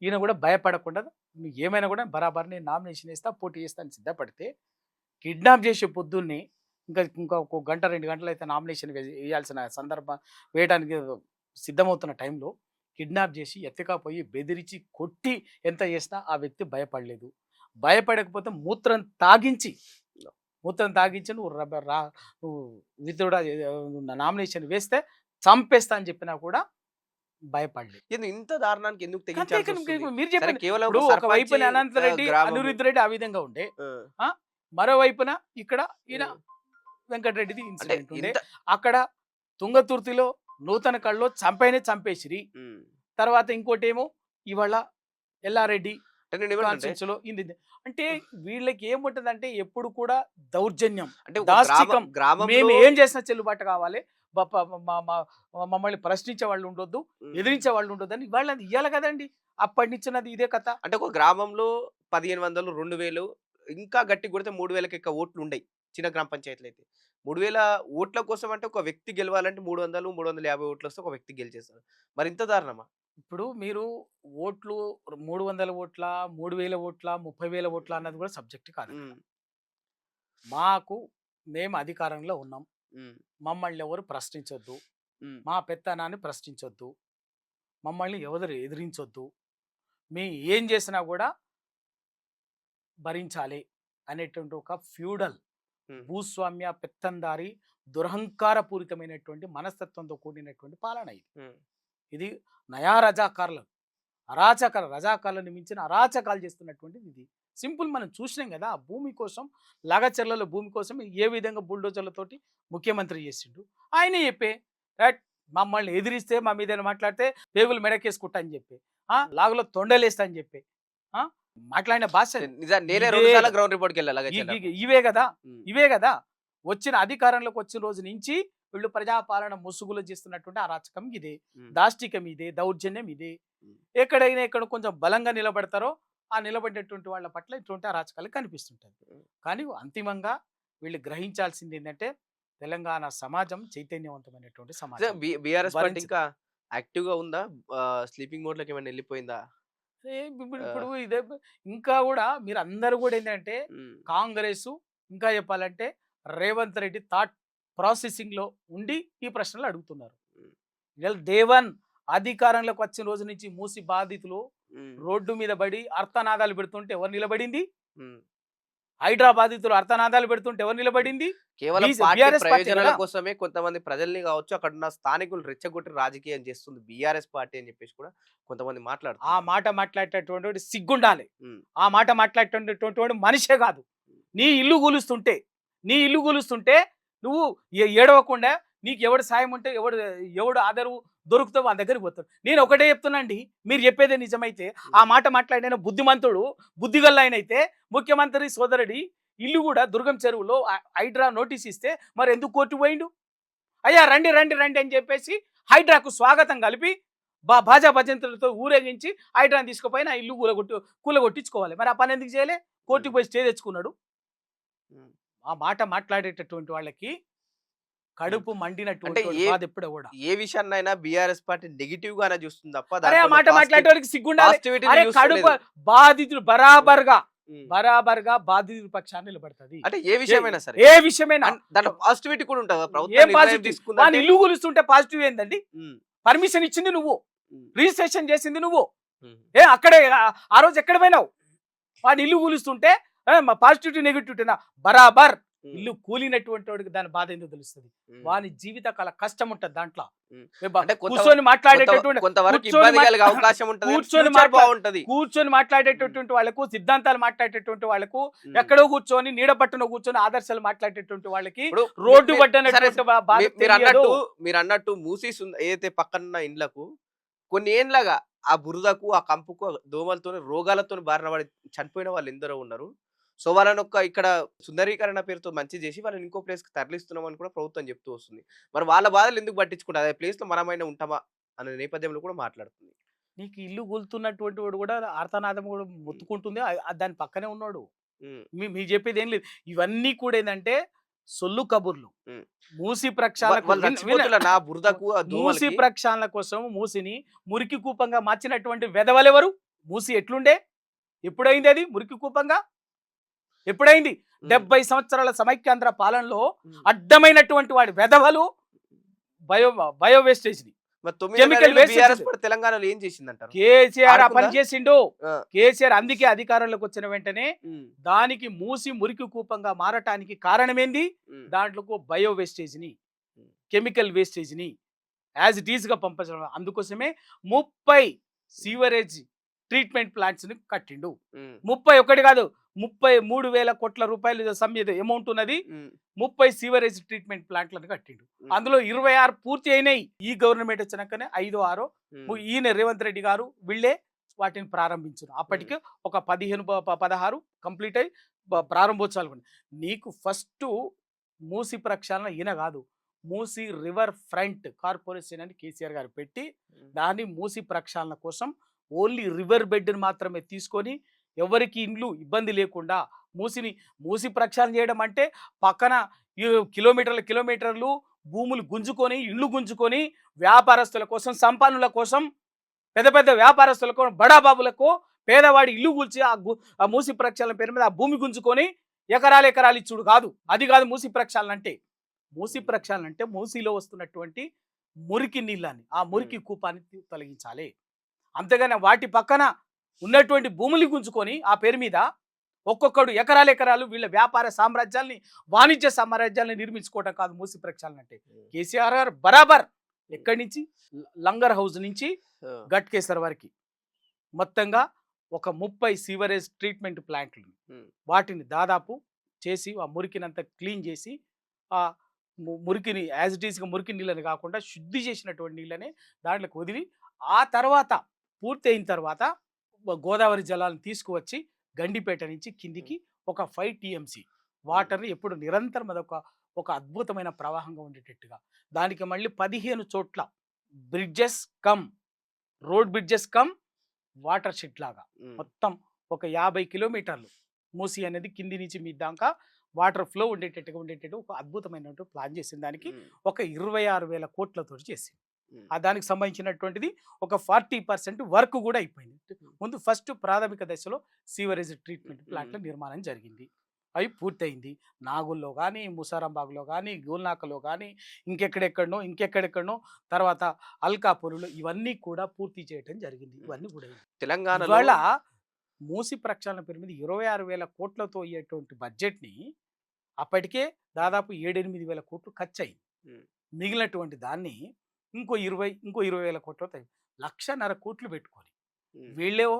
ఈయన కూడా భయపడకుండా నువ్వు ఏమైనా కూడా బరాబర్ నేను నామినేషన్ వేస్తా పోటీ చేస్తాను సిద్ధపడితే కిడ్నాప్ చేసే పొద్దున్నే ఇంకా ఒక గంట 2 గంటలు అయితే నామినేషన్ వేయాల్సిన సందర్భం వేయడానికి సిద్ధమవుతున్న టైంలో కిడ్నాప్ చేసి ఎత్తుకపోయి బెదిరించి కొట్టి ఎంత చేసినా ఆ వ్యక్తి భయపడలేదు. భయపడకపోతే మూత్రం తాగించి నువ్వు నువ్వు విత్డ్రా నామినేషన్ వేస్తే చంపేస్తా అని చెప్పినా కూడా భయపడలేదు. ఇంత దారుణానికి ఎందుకు అంతే తెగించాల్సి కదా, వస్తుంది? మీరు సరే, చెప్పండి. కేవలం ఇప్పుడు ఒక ఒకవైపున సర్పంచి, అనంత రెడ్డి గ్రామము. అనిరుద్ధ్ రెడ్డి ఆ విధంగా ఉండే, ఆ, మరోవైపున ఇక్కడ ఈయన ఉమ్. వెంకటరెడ్డిది అంటే ఇన్సిడెంట్ ఉండే. ఇంత అక్కడ తుంగతుర్తిలో నూతన కళ్ళలో చంపేసిరి. ఉమ్. తర్వాత ఇంకోటి ఏమో ఇవాళ ఎల్లారెడ్డి అంటే నేను ఏమంటున్నా అంటే, కాన్స్టిట్యూన్సీలో ఇది. అంటే వీళ్ళకి ఏముంటదంటే ఎప్పుడు కూడా దౌర్జన్యం, అంటే ఒక దాష్టికం. గ్రామంలో మేము ఏం చేసినా చెల్లుబాటు కావాలి, మమ్మల్ని ప్రశ్నించే వాళ్ళు ఉండొద్దు, ఉమ్. ఎదిరించే వాళ్ళు ఉండొద్దు అని వాళ్ళని ఇయ్యాలి కదండి. అప్పటి నుంచి ఉన్నది ఇదే కథ. అంటే ఒక గ్రామంలో 1500, 2000 ఇంకా గట్టి కొడితే 3000కి ఎక్కువ ఓట్లు ఉండయి చిన్న గ్రామ పంచాయతీలు అయితే. 3000 ఓట్ల కోసం అంటే ఒక వ్యక్తి గెలవాలంటే 300, 350 ఓట్లు వస్తే ఒక వ్యక్తి గెలిచేస్తారు. మరి ఇంత దారుణమా? ఇప్పుడు మీరు ఓట్లు 300 ఓట్ల, 3000 ఓట్ల, 30,000 ఓట్ల అన్నది కూడా సబ్జెక్ట్ కాదు. ఉమ్. మేము అధికారంలో ఉన్నాం, ఉమ్. మమ్మల్ని ఎవరు ప్రశ్నించొద్దు, ఉమ్. మా పెత్తనాన్ని ప్రశ్నించొద్దు, మమ్మల్ని ఎవరు ఎదిరించొద్దు, మీ ఏం చేసినా కూడా భరించాలి అనేటువంటి ఒక ఫ్యూడల్ ఉమ్. భూస్వామ్య పెత్తందారి దురహంకారపూరితమైనటువంటి మనస్తత్వంతో కూడినటువంటి పాలన ఇది. ఉమ్. ఇది నయా రజాకారులు రజాకారులను మించిన అరాచకాలు చేస్తున్నటువంటిది ఇది. సింపుల్ మనం చూసినాం కదా, ఆ భూమి కోసం లగచర్లలో భూమి కోసం ఏ విధంగా బుల్డోజర్లతోటి ముఖ్యమంత్రి చేసిండు. ఆయనే చెప్పే రైట్, మమ్మల్ని ఎదిరిస్తే మా మీద మాట్లాడితే పేగులు మెడకేసుకుంటా అని చెప్పి, లాగులో తొండలేస్తా అని చెప్పి మాట్లాడిన భాష నేనే ఇదే 2 సార్లు గ్రౌండ్ రిపోర్ట్కి వెళ్ళాలి. ఇవే కదా వచ్చిన అధికారంలోకి వచ్చిన రోజు నుంచి వీళ్ళు ప్రజాపాలన ముసుగులు చేస్తున్నటువంటి అరాచకం ఇదే, దాష్టికం ఇదే, దౌర్జన్యం ఇదే. ఎక్కడైనా ఎక్కడ కొంచెం బలంగా నిలబడతారో ఆ నిలబడినటువంటి వాళ్ళ పట్ల ఇటువంటి అరాచకాలు కనిపిస్తుంటాయి. కానీ అంతిమంగా వీళ్ళు గ్రహించాల్సింది ఏంటంటే తెలంగాణ సమాజం చైతన్యవంతమైనటువంటి సమాజం. బీఆర్ఎస్ పార్టీ భరించ- ఇంకా యాక్టివ్ గా ఉందా? స్లీపింగ్ మోడ్ లోకి ఏమైనా వెళ్ళిపోయిందా? ఇప్పుడు ఇదే ఇంకా కూడా మీరు అందరూ కూడా ఏంటంటే ఉమ్. కాంగ్రెస్ ఇంకా చెప్పాలంటే రేవంత్ రెడ్డి థాట్ ప్రాసెసింగ్ లో ఉండి ఈ ప్రశ్నలు అడుగుతున్నారు. దేవన్ అధికారంలోకి వచ్చిన రోజు నుంచి మూసి బాధితులు ఉమ్. రోడ్డు మీద పడి అర్థనాదాలు పెడుతుంటే ఎవరు నిలబడింది? ఉమ్. హైడ్రా బాధితులు అర్థనాదాలు పెడుతుంటే ఎవరు నిలబడింది? కేవలం BRS పార్టీ పార్టీ ప్రయోజనాల కదా. కోసమే కొంతమంది ప్రజల్ని కావచ్చు, అక్కడ ఉన్న స్థానికులు రెచ్చగొట్టి రాజకీయం చేస్తుంది బీఆర్ఎస్ పార్టీ అని చెప్పేసి కూడా కొంతమంది ఆ మాట్లాడుతున్నారు. మాట మాట్లాడేటటువంటి సిగ్గుండాలి. ఉమ్. ఆ మాట మాట్లాడేటటువంటి మనిషే కాదు. నీ ఇల్లు కూలుస్తుంటే నువ్వు ఏడవకుండా నీకు ఎవడు సాయం ఉంటే ఎవడు ఆదరు దొరుకుతావు వాళ్ళ దగ్గరికి పోతాడు. నేను ఒకటే చెప్తున్నాండి, మీరు చెప్పేదే నిజమైతే ఆ మాట మాట్లాడిన బుద్ధిమంతుడు బుద్ధిగల్ల ఆయన అయితే ముఖ్యమంత్రి సోదరుడి ఇల్లు కూడా దుర్గం చెరువులో హైడ్రా నోటీస్ ఇస్తే మరి ఎందుకు కోర్టు పోయిండు? అయ్యా రండి రండి రండి అని చెప్పేసి హైడ్రాకు స్వాగతం కలిపి భాజా భజంతులతో ఊరేగించి హైడ్రాని తీసుకుపోయిన ఇల్లు కూలగొట్టించుకోవాలి. మరి ఆ పని ఎందుకు చేయలే? కోర్టుకు పోయి స్టే తెచ్చుకున్నాడు. ఉమ్. ఆ మాట మాట్లాడేటటువంటి వాళ్ళకి కడుపు మండినటువంటి అంటే బాధ ఎప్పుడో కూడా. ఏ విషయాన్నైనా బీఆర్ఎస్ పార్టీ నెగిటివ్ గానే చూస్తుంది తప్ప అరే ఆ మాట మాట్లాడేవాడికి సిగ్గుండాలి. పాజిటివిటీని అరే చూస్తలేదు. కడుపు బాధితులు బరాబర్గా ఉమ్. బాధితుల పక్షాన్ని నిలబడుతుంది. అంటే ఏ విషయమైనా సరే ఏ విషయమైనా. దాంట్లో పాజిటివిటీ కూడా ఉంటుంది. ఏం ప్రభుత్వం నిర్ణయం పాజిటివ్? తీసుకుందంటే- వాని ఇల్లు కూలుస్తుంటే పాజిటివ్ ఏందండి? ఉమ్. పర్మిషన్ ఇచ్చింది నువ్వు, ఉమ్. రిజిస్ట్రేషన్ చేసింది నువ్వు. ఉమ్. అక్కడే ఆ రోజు ఎక్కడ పోయినావు? వాని ఇల్లు కూలుస్తుంటే పాజిటివిటీ నెగిటివిటీనా? బరాబర్ ఉమ్. ఇల్లు కూలినటువంటి వాడికి దాని బాధ ఎందుకు తెలుస్తుంది? ఉమ్. వాని జీవితకాల కష్టం ఉంటుంది దాంట్లో. ఉమ్. ఏ అంటే కూర్చొని మాట్లాడేటటువంటి కొంతవరకు కూర్చొని ఇబ్బంది కలిగే అవకాశం ఉంటుంది. కూర్చొని ఫ్యూచర్ బాగుంటది. కూర్చొని మాట్లాడేటటువంటి వాళ్ళకు, సిద్ధాంతాలు మాట్లాడేటటువంటి వాళ్ళకు, ఉమ్. ఎక్కడో కూర్చొని నీడ పట్టున కూర్చొని ఆదర్శాలు మాట్లాడేటటువంటి వాళ్ళకి ఇప్పుడు రోడ్డు మీ- పట్టనటువంటి సరే, బాధ మీరు అన్నట్టు మూసీస్ ఏదైతే పక్కన ఇండ్లకు కొన్ని ఏండ్లగా ఆ బురదకు, ఆ కంపుకు, ఆ దోమలతో, రోగాలతో బారిన పడి చనిపోయిన వాళ్ళు ఎందరో ఉన్నారు. సో వాళ్ళని ఇక్కడ సుందరీకరణ పేరుతో మంచి చేసి వాళ్ళని ఇంకో ప్లేస్ కి తరలిస్తున్నాం అని కూడా ప్రభుత్వం చెప్తూ వస్తుంది. మరి వాళ్ళ బాధలు ఎందుకు పట్టించుకుంటారు? అదే ప్లేస్ లో మనమైనా ఉంటామా అనే నేపథ్యంలో కూడా మాట్లాడుతుంది. నీకు ఇల్లు కూలుతున్నటువంటి వాడు కూడా ఆర్తనాదం కూడా మొత్తుకుంటుంది. దాని పక్కనే ఉన్నాడు. ఉమ్. మీరు చెప్పేది ఏం లేదు. ఇవన్నీ కూడా ఏంటంటే సొల్లు కబుర్లు. ఉమ్. మూసి ప్రక్షాళన వాళ్ళు చచ్చిపోతున్నారు నా బురదకు, ఆ మూసి దోమలకి. ప్రక్షాళన కోసం మూసిని మురికి కూపంగా మార్చినటువంటి వెధవలెవరు? మూసి ఎట్లుండే, ఎప్పుడైంది అది మురికి కూపంగా, ఎప్పుడైంది? 70 సంవత్సరాల సమైక్యాంధ్ర పాలనలో అడ్డమైనటువంటి వాడి వెధవలు బయో వేస్టేజ్ని మరి 9 కెమికల్ నెలలు వేస్ట్ బీఆర్ఎస్ పార్టీ తెలంగాణలో ఏం చేసిందంటారు? కేసీఆర్ ఆ ఆడుకుందా? పని చేసిండు. ఆ. కేసీఆర్ అందుకే అధికారంలోకి వచ్చిన వెంటనే ఉమ్, దానికి మూసి మురికి కూపంగా మారటానికి కారణమేంది? ఉమ్, దాంట్లో బయో వేస్టేజ్ని, ఉమ్. కెమికల్ వేస్టేజ్ని యాజ్ ఇట్ ఈస్గా పంపించడం. అందుకోసమే 30 సీవరేజ్ ట్రీట్మెంట్ ప్లాంట్స్ని కట్టిండు. ఉమ్, 31 కాదు, 33,000 కోట్ల రూపాయలు సమ్యత అమౌంట్ ఉన్నది. ఉమ్, 30 సీవరేజ్ ట్రీట్మెంట్ ప్లాంట్లను కట్టిండు. ఉమ్, అందులో 26 పూర్తి అయినాయి. ఈ గవర్నమెంట్ వచ్చినాకనే 5 6 ఉమ్, ఈయన రేవంత్ రెడ్డి గారు వీళ్ళే వాటిని ప్రారంభించారు. అప్పటికే ఒక 15 16 కంప్లీట్ అయి ప్రారంభోత్సవాలు ఉన్నాయి. నీకు ఫస్ట్ మూసి ప్రక్షాళన ఈయన కాదు, మూసి రివర్ ఫ్రంట్ కార్పొరేషన్ అని కేసీఆర్ గారు పెట్టి దాన్ని మూసి ప్రక్షాళన కోసం ఓన్లీ రివర్ బెడ్ని మాత్రమే తీసుకొని ఎవరికి ఇండ్లు ఇబ్బంది లేకుండా మూసి ప్రక్షాళన చేయడం అంటే పక్కన కిలోమీటర్లు భూములు గుంజుకొని ఇండ్లు గుంజుకొని వ్యాపారస్తుల కోసం, సంపన్నుల కోసం, పెద్ద పెద్ద వ్యాపారస్తులకు, బడాబాబులకు పేదవాడి ఇల్లు కూల్చి ఆ మూసి ప్రక్షాళన పేరు మీద ఆ భూమి గుంజుకొని ఎకరాలు ఇచ్చుడు కాదు. అది కాదు మూసి ప్రక్షాళన అంటే. మూసి ప్రక్షాళన అంటే మూసిలో వస్తున్నటువంటి మురికి నీళ్ళని, ఆ మురికి కూపాన్ని తొలగించాలి. అంతేగాని వాటి పక్కన ఉన్నటువంటి భూములు గుంజుకొని ఆ పేరు మీద ఒక్కొక్కడు ఎకరాలు వీళ్ళ వ్యాపార సామ్రాజ్యాల్ని, వాణిజ్య సామ్రాజ్యాల్ని నిర్మించుకోవడం కాదు మూసి ప్రక్షాళన అంటే. కేసీఆర్ గారు బరాబర్ ఎక్కడి నుంచి లంగర్ హౌస్ నుంచి గట్కేసర్ వరకు మొత్తంగా ఒక 30 సీవరేజ్ ట్రీట్మెంట్ ప్లాంట్లు వాటిని దాదాపు చేసి ఆ మురికినంతా క్లీన్ చేసి ఆ మురికిని యాజ్ ఇట్ ఈస్గా మురికి నీళ్ళని కాకుండా శుద్ధి చేసినటువంటి నీళ్ళని దాంట్లోకి వదిలి ఆ తర్వాత పూర్తి అయిన తర్వాత గోదావరి జలాలను తీసుకువచ్చి గండిపేట నుంచి కిందికి ఒక 5 TMC వాటర్ని ఎప్పుడు నిరంతరం అదొక ఒక అద్భుతమైన ప్రవాహంగా ఉండేటట్టుగా దానికి మళ్ళీ 15 చోట్ల road bridges come water shed లాగా మొత్తం ఒక 50 కిలోమీటర్లు మూసి అనేది కింది నుంచి మీ దాకా వాటర్ ఫ్లో ఉండేటట్టు ఒక అద్భుతమైన ప్లాన్ చేసిన దానికి ఒక 26,000 కోట్లతో చేసి దానికి సంబంధించినటువంటిది ఒక 40% వర్క్ కూడా అయిపోయింది. ముందు ఫస్ట్ ప్రాథమిక దశలో సీవరేజ్ ట్రీట్మెంట్ ప్లాంట్ల నిర్మాణం జరిగింది, అవి పూర్తయింది. నాగుల్లో కానీ, ముసారాంబాగ్లో కానీ, గోల్నాకలో కానీ, ఇంకెక్కడెక్కడనో తర్వాత అల్కాపూర్లో ఇవన్నీ కూడా పూర్తి చేయడం జరిగింది. ఇవన్నీ కూడా తెలంగాణ ఇవాళ మూసి ప్రక్షాళన పేరు మీద 26,000 కోట్లతో అయ్యేటువంటి బడ్జెట్ని అప్పటికే దాదాపు 7-8 వేల కోట్లు ఖర్చు అయింది. మిగిలినటువంటి దాన్ని ఇంకో 20,000 కోట్లతో 1,50,000 కోట్లు పెట్టుకొని వీళ్ళేవో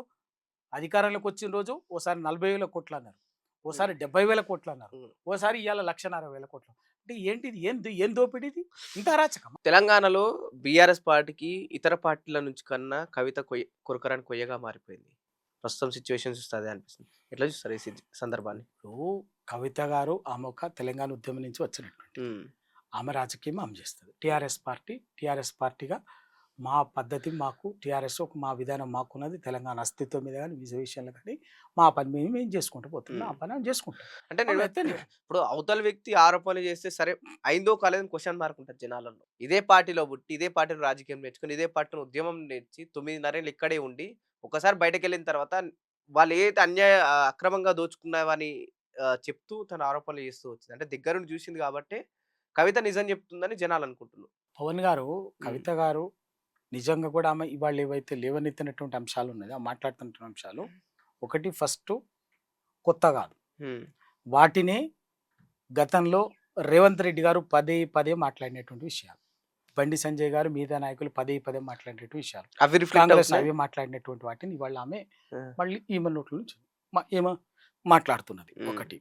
అధికారంలోకి వచ్చిన రోజు ఓసారి 40,000 కోట్లు అన్నారు, ఓసారి 70,000 కోట్లు అన్నారు, ఓసారి ఇవాళ 1,60,000 కోట్లు. అంటే ఏంటిది? ఏం దోపిడీది? ఇంత అరాచకం. తెలంగాణలో బీఆర్ఎస్ పార్టీకి ఇతర పార్టీల నుంచి కన్నా కవిత కొరకరాని కొయ్యగా మారిపోయింది. ప్రస్తుతం సిచ్యువేషన్ చూస్తే అదే అనిపిస్తుంది. ఎట్లా చూస్తారు ఈ సందర్భాన్ని? కవిత గారు ఆమె ఒక తెలంగాణ ఉద్యమం నుంచి వచ్చినటువంటి ఆమె రాజకీయం ఆమె చేస్తుంది. టీఆర్ఎస్ పార్టీగా మా పద్ధతి మాకు, టీఆర్ఎస్ మా విధానం మాకున్నది. తెలంగాణ అస్తిత్వం మీద కానీ విషయంలో కానీ మా పని మేము చేసుకుంటూ పోతున్నాం, ఆ పని చేసుకుంటాం. అంటే నేను ఇప్పుడు అవతల వ్యక్తి ఆరోపణలు చేస్తే సరే అయిందో కాలేదని క్వశ్చన్ మార్క్ ఉంటుంది జనాలలో. ఇదే పార్టీలో పుట్టి, ఇదే పార్టీలో రాజకీయం నేర్చుకుని, ఇదే పార్టీలో ఉద్యమం నేర్చి 9.5 ఏళ్ళు ఇక్కడే ఉండి ఒకసారి బయటకు వెళ్ళిన తర్వాత వాళ్ళు ఏదైతే అక్రమంగా దోచుకున్నావని చెప్తూ తన ఆరోపణలు చేస్తూ వచ్చింది. అంటే దగ్గరుండి చూసింది కాబట్టి కవిత నిజం చెప్తుందని జనాలు అనుకుంటున్నారు. పవన్ గారు, కవిత గారు నిజంగా కూడా ఆమె ఇవాళ ఏవైతే లేవనెత్తినటువంటి అంశాలు ఉన్నాయో, మాట్లాడుతున్న అంశాలు ఒకటి ఫస్ట్ కొత్త కాదు. వాటినే గతంలో రేవంత్ రెడ్డి గారు పదే మాట్లాడినటువంటి విషయాలు, బండి సంజయ్ గారు మిగతా నాయకులు పదే మాట్లాడినటువంటి విషయాలు, కాంగ్రెస్ అవి మాట్లాడినటువంటి వాటిని ఇవాళ ఆమె మళ్ళీ ఈమె నోట్ల నుంచి ఏమో మాట్లాడుతున్నది ఒకటి.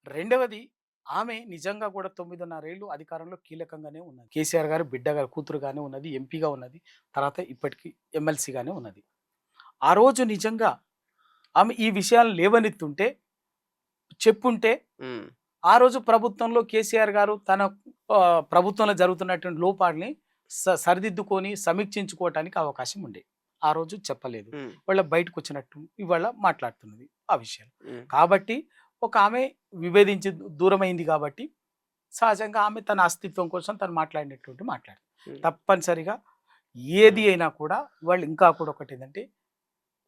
రెండవది, ఆమె నిజంగా కూడా 9.5 ఏళ్ళు అధికారంలో కీలకంగానే ఉన్నది. కేసీఆర్ గారు బిడ్డ గారు కూతురుగానే ఉన్నది, ఎంపీగా ఉన్నది, తర్వాత ఇప్పటికీ ఎమ్మెల్సీగానే ఉన్నది. ఆ రోజు నిజంగా ఆమె ఈ విషయాలు లేవనెత్తుంటే చెప్పుంటే ఆ రోజు ప్రభుత్వంలో కేసీఆర్ గారు తన ప్రభుత్వంలో జరుగుతున్నటువంటి లోపాలని సరిదిద్దుకొని సమీక్షించుకోవటానికి అవకాశం ఉండే. ఆ రోజు చెప్పలేదు, వాళ్ళ బయటకు వచ్చినట్టు ఇవాళ మాట్లాడుతున్నది ఆ విషయాలు. కాబట్టి ఒక ఆమె విభేదించి దూరమైంది కాబట్టి సహజంగా ఆమె తన అస్తిత్వం కోసం తను మాట్లాడు తప్పనిసరిగా ఏది అయినా కూడా వాళ్ళు ఇంకా కూడా ఒకటి ఏంటంటే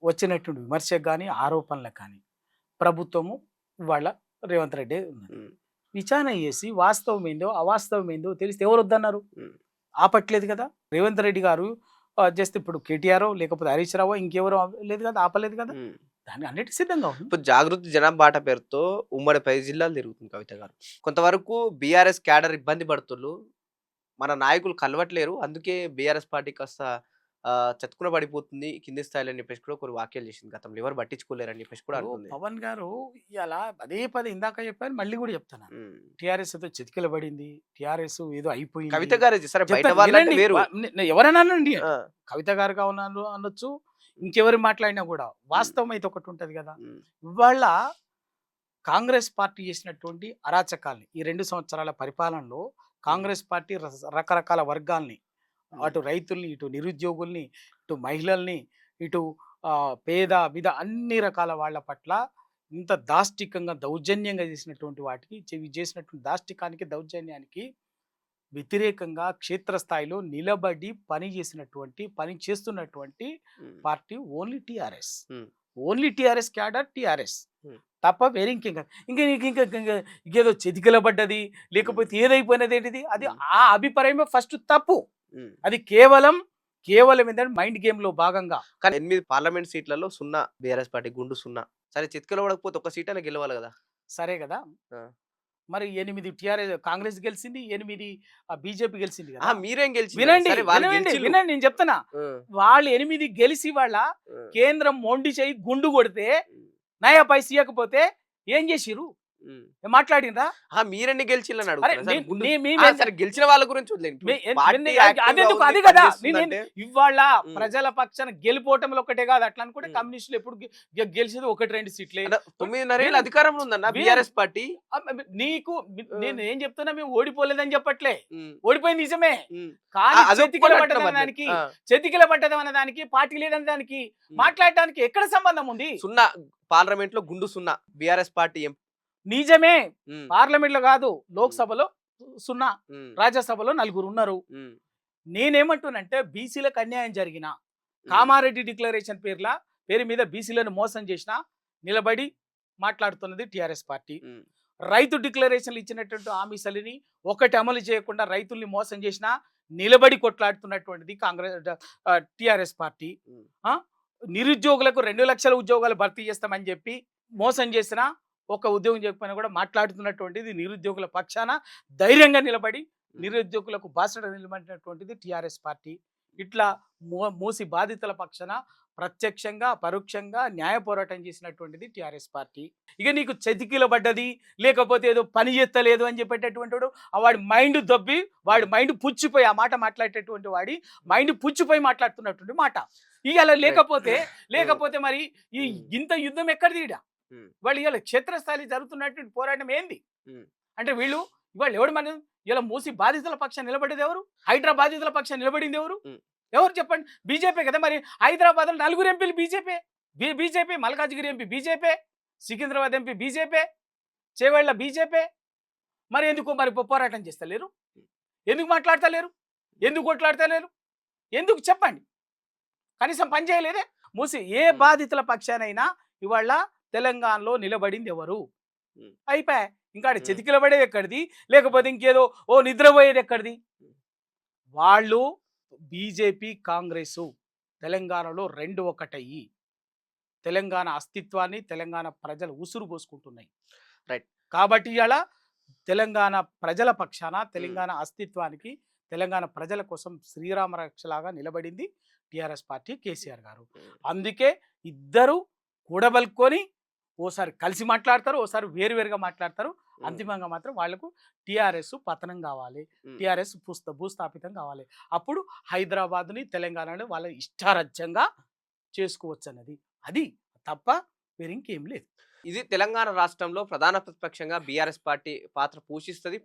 వచ్చినటువంటి విమర్శకు కానీ ఆరోపణలకు కానీ ప్రభుత్వము వాళ్ళ రేవంత్ రెడ్డి ఉన్నారు. ఉమ్, విచారణ చేసి వాస్తవం ఏందో అవాస్తవం ఏందో తెలిస్తే ఎవరు వద్దన్నారు? ఉమ్, ఆపట్లేదు కదా రేవంత్ రెడ్డి గారు. జస్ట్ ఇప్పుడు కేటీఆర్ లేకపోతే హరీష్ రావు ఇంకెవరో లేదు కదా, ఆపలేదు కదా, ఉమ్. దాన్ని అన్నిటికీ సిద్ధంగా ఉంది. ఇప్పుడు జాగృతి జనాభా బాట పేరుతో ఉమ్మడి 10 జిల్లాలు తిరుగుతుంది కవిత గారు. కొంతవరకు బీఆర్ఎస్ క్యాడర్ ఇబ్బంది పడుతున్నారు, మన నాయకులు కలవట్లేరు, అందుకే బీఆర్ఎస్ పార్టీ కాస్త చతుకున పడిపోతుంది కింది స్థాయిలో అని చెప్పేసి కూడా కొన్ని వ్యాఖ్యలు చేసింది. గతంలో ఎవరు పట్టించుకోలేరు అని చెప్పేసి కూడా ఇప్పుడు అంటుంది. పవన్ గారు ఇలా అదే పదే ఇందాక చెప్పాను, మళ్ళీ కూడా చెప్తాను. ఉమ్. టిఆర్ఎస్ ఏదో చితికిల పడింది, టిఆర్ఎస్ ఏదో అయిపోయింది. కవిత గారు సరే బయట చెప్తాను, వాళ్ళంటే వినండి. వేరు. ఎవరైనా అనండి, ఆ, కవిత గారుగా ఉన్నాను అనొచ్చు, ఇంకెవరు మాట్లాడినా కూడా వాస్తవం అయితే ఒకటి ఉంటది కదా. ఉమ్, ఇవాళ కాంగ్రెస్ పార్టీ చేసినటువంటి అరాచకాల్ని ఈ 2 సంవత్సరాల పరిపాలనలో కాంగ్రెస్ పార్టీ రకరకాల వర్గాల్ని, అటు రైతుల్ని, ఇటు నిరుద్యోగుల్ని, ఇటు మహిళల్ని, ఇటు పేద బిద అన్ని రకాల వాళ్ళ పట్ల ఇంత దాష్టికంగా దౌర్జన్యంగా చేసినటువంటి వాటికి చేసినటువంటి దాష్టికానికి దౌర్జన్యానికి వ్యతిరేకంగా క్షేత్రస్థాయిలో నిలబడి పని చేస్తున్నటువంటి ఉమ్, పార్టీ ఓన్లీ టిఆర్ఎస్. ఉమ్, ఓన్లీ టిఆర్ఎస్ క్యాడర్ టిఆర్ఎస్ ఉమ్, తప్ప వేరే ఇంకేం కాదు. ఇంకా నీకు ఇంకేదో చెతికిల పడ్డది లేకపోతే ఏదైపోయినది ఏంటిది, అది ఆ అభిప్రాయమే ఫస్ట్ తప్పు. ఉమ్. అది కేవలం ఏంటంటే మైండ్ గేమ్ లో భాగంగా. కానీ 8 పార్లమెంట్ సీట్లలో 0 బీఆర్ఎస్ పార్టీ గుండు 0. సరే చిత్కలో పడకపోతే ఒక సీట్ అయినా గెలవాలి కదా. సరే కదా, ఆ. మరి 8 టిఆర్ఎస్ కాంగ్రెస్ గెలిచింది, 8 బీజేపీ గెలిచింది ఆ, కదా. మీరేం గెలిచి వినండి వినండి నేను చెప్తున్నా, వాళ్ళు 8 గెలిచి వాళ్ళ కేంద్రం మొండి చేయి గుండు కొడితే నయా పైస ఇవ్వకపోతే ఏం చేసిరు మాట్లాడినరా? మీరెన్ని గెలిచిల్లని అరే, సరే గెలిచిన వాళ్ళ గురించి వదిలేండి. పార్టీ యాక్టివ్గా అదెందుకు, ఉంది, అది కదా పనిచేస్తుందంటే, ఇవాళ ఉమ్. ప్రజల పక్షాన గెలిపోవటంలో ఒకటే కాదు, అట్లా అనుకుంటే ఉమ్. కమ్యూనిస్టులు ఎప్పుడు గెలిచేది 1-2 సీట్లే. 9.5 ఏళ్ళు అధికారంలో ఉందన్న బీఆర్ఎస్ పార్టీ. నీకు నేను ఏం చెప్తున్నా, మేము ఓడిపోలేదని చెప్పట్లే, ఉమ్, ఓడిపోయింది నిజమే. ఉమ్. కానీ అదొక చెతికిల మాట పడ్డదన్న మరి. దానికి, ఆ, చెతికిల పడ్డదన్న దానికి, పార్టీ లేదన్న దానికి మాట్లాడటానికి ఎక్కడ సంబంధం ఉంది? 0 పార్లమెంట్ లో గుండు 0 బీఆర్ఎస్ పార్టీ నిజమే, పార్లమెంట్ లో కాదు, లోక్సభలో 0, ఉమ్, రాజ్యసభలో 4 ఉన్నారు. ఉమ్, నేనేమంటున్నంటే బీసీలకు అన్యాయం జరిగిన, కామారెడ్డి డిక్లరేషన్ పేరు మీద బీసీలను మోసం చేసిన నిలబడి మాట్లాడుతున్నది టిఆర్ఎస్ పార్టీ. ఉమ్, రైతు డిక్లరేషన్లు ఇచ్చినటువంటి హామీలని ఒకటి అమలు చేయకుండా రైతుల్ని మోసం చేసిన నిలబడి కొట్లాడుతున్నటువంటిది టిఆర్ఎస్ పార్టీ. నిరుద్యోగులకు 2 లక్షల ఉద్యోగాలు భర్తీ చేస్తామని చెప్పి మోసం చేసిన, ఒక ఉద్యోగం చెప్పినా కూడా మాట్లాడుతున్నటువంటిది నిరుద్యోగుల పక్షాన ధైర్యంగా నిలబడి నిరుద్యోగులకు బాసట నిలబడినటువంటిది టిఆర్ఎస్ పార్టీ. ఇట్లా మూసి బాధితుల పక్షాన ప్రత్యక్షంగా పరోక్షంగా న్యాయ పోరాటం చేసినటువంటిది టిఆర్ఎస్ పార్టీ. ఇక నీకు చతికిల పడ్డది లేకపోతే ఏదో పని చేస్తలేదు అని చెప్పేటటువంటి వాడు, వాడి మైండ్ దొబ్బి, వాడి మైండ్ పుచ్చిపోయి, ఆ మాట మాట్లాడేటటువంటి వాడి మైండ్ పుచ్చిపోయి మాట్లాడుతున్నటువంటి మాట ఇవాళ లేకపోతే మరి ఈ ఇంత యుద్ధం ఎక్కడిది? వాళ్ళు ఇవాళ క్షేత్రస్థాయి జరుగుతున్నటువంటి పోరాటం ఏంది అంటే, వీళ్ళు ఇవాళ ఎవడు మన ఇలా మూసి బాధితుల పక్షాన్ని నిలబడేది ఎవరు? హైదరాబాద్ బాధితుల పక్షాన్ని నిలబడింది ఎవరు చెప్పండి? బీజేపీ కదా. మరి హైదరాబాద్ లో 4 ఎంపీలు BJP, Malkajgiri MP BJP, Secunderabad MP BJP, Chevella BJP. మరి ఎందుకు మరి పోరాటం చేస్తలేరు? ఎందుకు మాట్లాడతలేరు? ఎందుకు కొట్లాడతలేరు? ఎందుకు చెప్పండి? కనీసం పని చేయలేదే. మూసి ఏ బాధితుల పక్షానైనా ఇవాళ తెలంగాణలో నిలబడింది ఎవరు? అయిపోయా. ఇంకా చెతికిల పడేది ఎక్కడిది, లేకపోతే ఇంకేదో నిద్రపోయేది ఎక్కడిది? వాళ్ళు బీజేపీ కాంగ్రెసు తెలంగాణలో 2 ఒకటయ్యి తెలంగాణ అస్తిత్వాన్ని, తెలంగాణ ప్రజలు ఉసురు పోసుకుంటున్నాయి. రైట్. కాబట్టి ఇలా తెలంగాణ ప్రజల పక్షాన, తెలంగాణ అస్తిత్వానికి, తెలంగాణ ప్రజల కోసం శ్రీరామ రక్షలాగా నిలబడింది టిఆర్ఎస్ పార్టీ, కేసీఆర్ గారు. అందుకే ఇద్దరు కూడబలుకొని ఓసారి కలిసి మాట్లాడతారు, ఓసారి వేరువేరుగా మాట్లాడతారు. అంతిమంగా మాత్రం వాళ్లకు టిఆర్ఎస్ పతనం కావాలి, టిఆర్ఎస్ భూస్థాపితం కావాలి. అప్పుడు హైదరాబాద్ని, తెలంగాణని వాళ్ళ ఇష్టారాజ్యంగా చేసుకోవచ్చు అన్నది, అది తప్ప వేరే ఇంకేం లేదు. ఇది తెలంగాణ రాష్ట్రంలో ప్రధాన ప్రతిపక్షంగా బీఆర్ఎస్ పార్టీ పాత్ర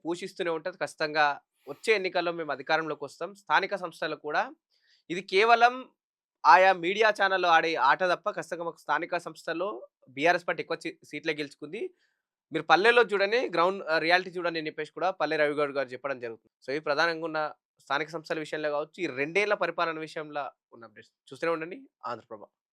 పోషిస్తూనే ఉంటుంది. ఖచ్చితంగా వచ్చే ఎన్నికల్లో మేము అధికారంలోకి వస్తాం. స్థానిక సంస్థలు కూడా ఇది కేవలం ఆయా మీడియా ఛానల్లో ఆడే ఆట తప్ప ఖచ్చితంగా మాకు స్థానిక సంస్థల్లో బీఆర్ఎస్ పార్టీ ఎక్కువ సీట్లే గెలుచుకుంది. మీరు పల్లెల్లో చూడని, గ్రౌండ్ రియాలిటీ చూడని అని చెప్పేసి కూడా పల్లె రవిగౌడ్ గారు చెప్పడం జరుగుతుంది. సో ఇవి ప్రధానంగా ఉన్న స్థానిక సంస్థల విషయంలో కావచ్చు, ఈ 2 ఏళ్ల పరిపాలన విషయంలో ఉన్న అప్డేట్స్ చూస్తూనే ఉండండి ఆంధ్రప్రభ.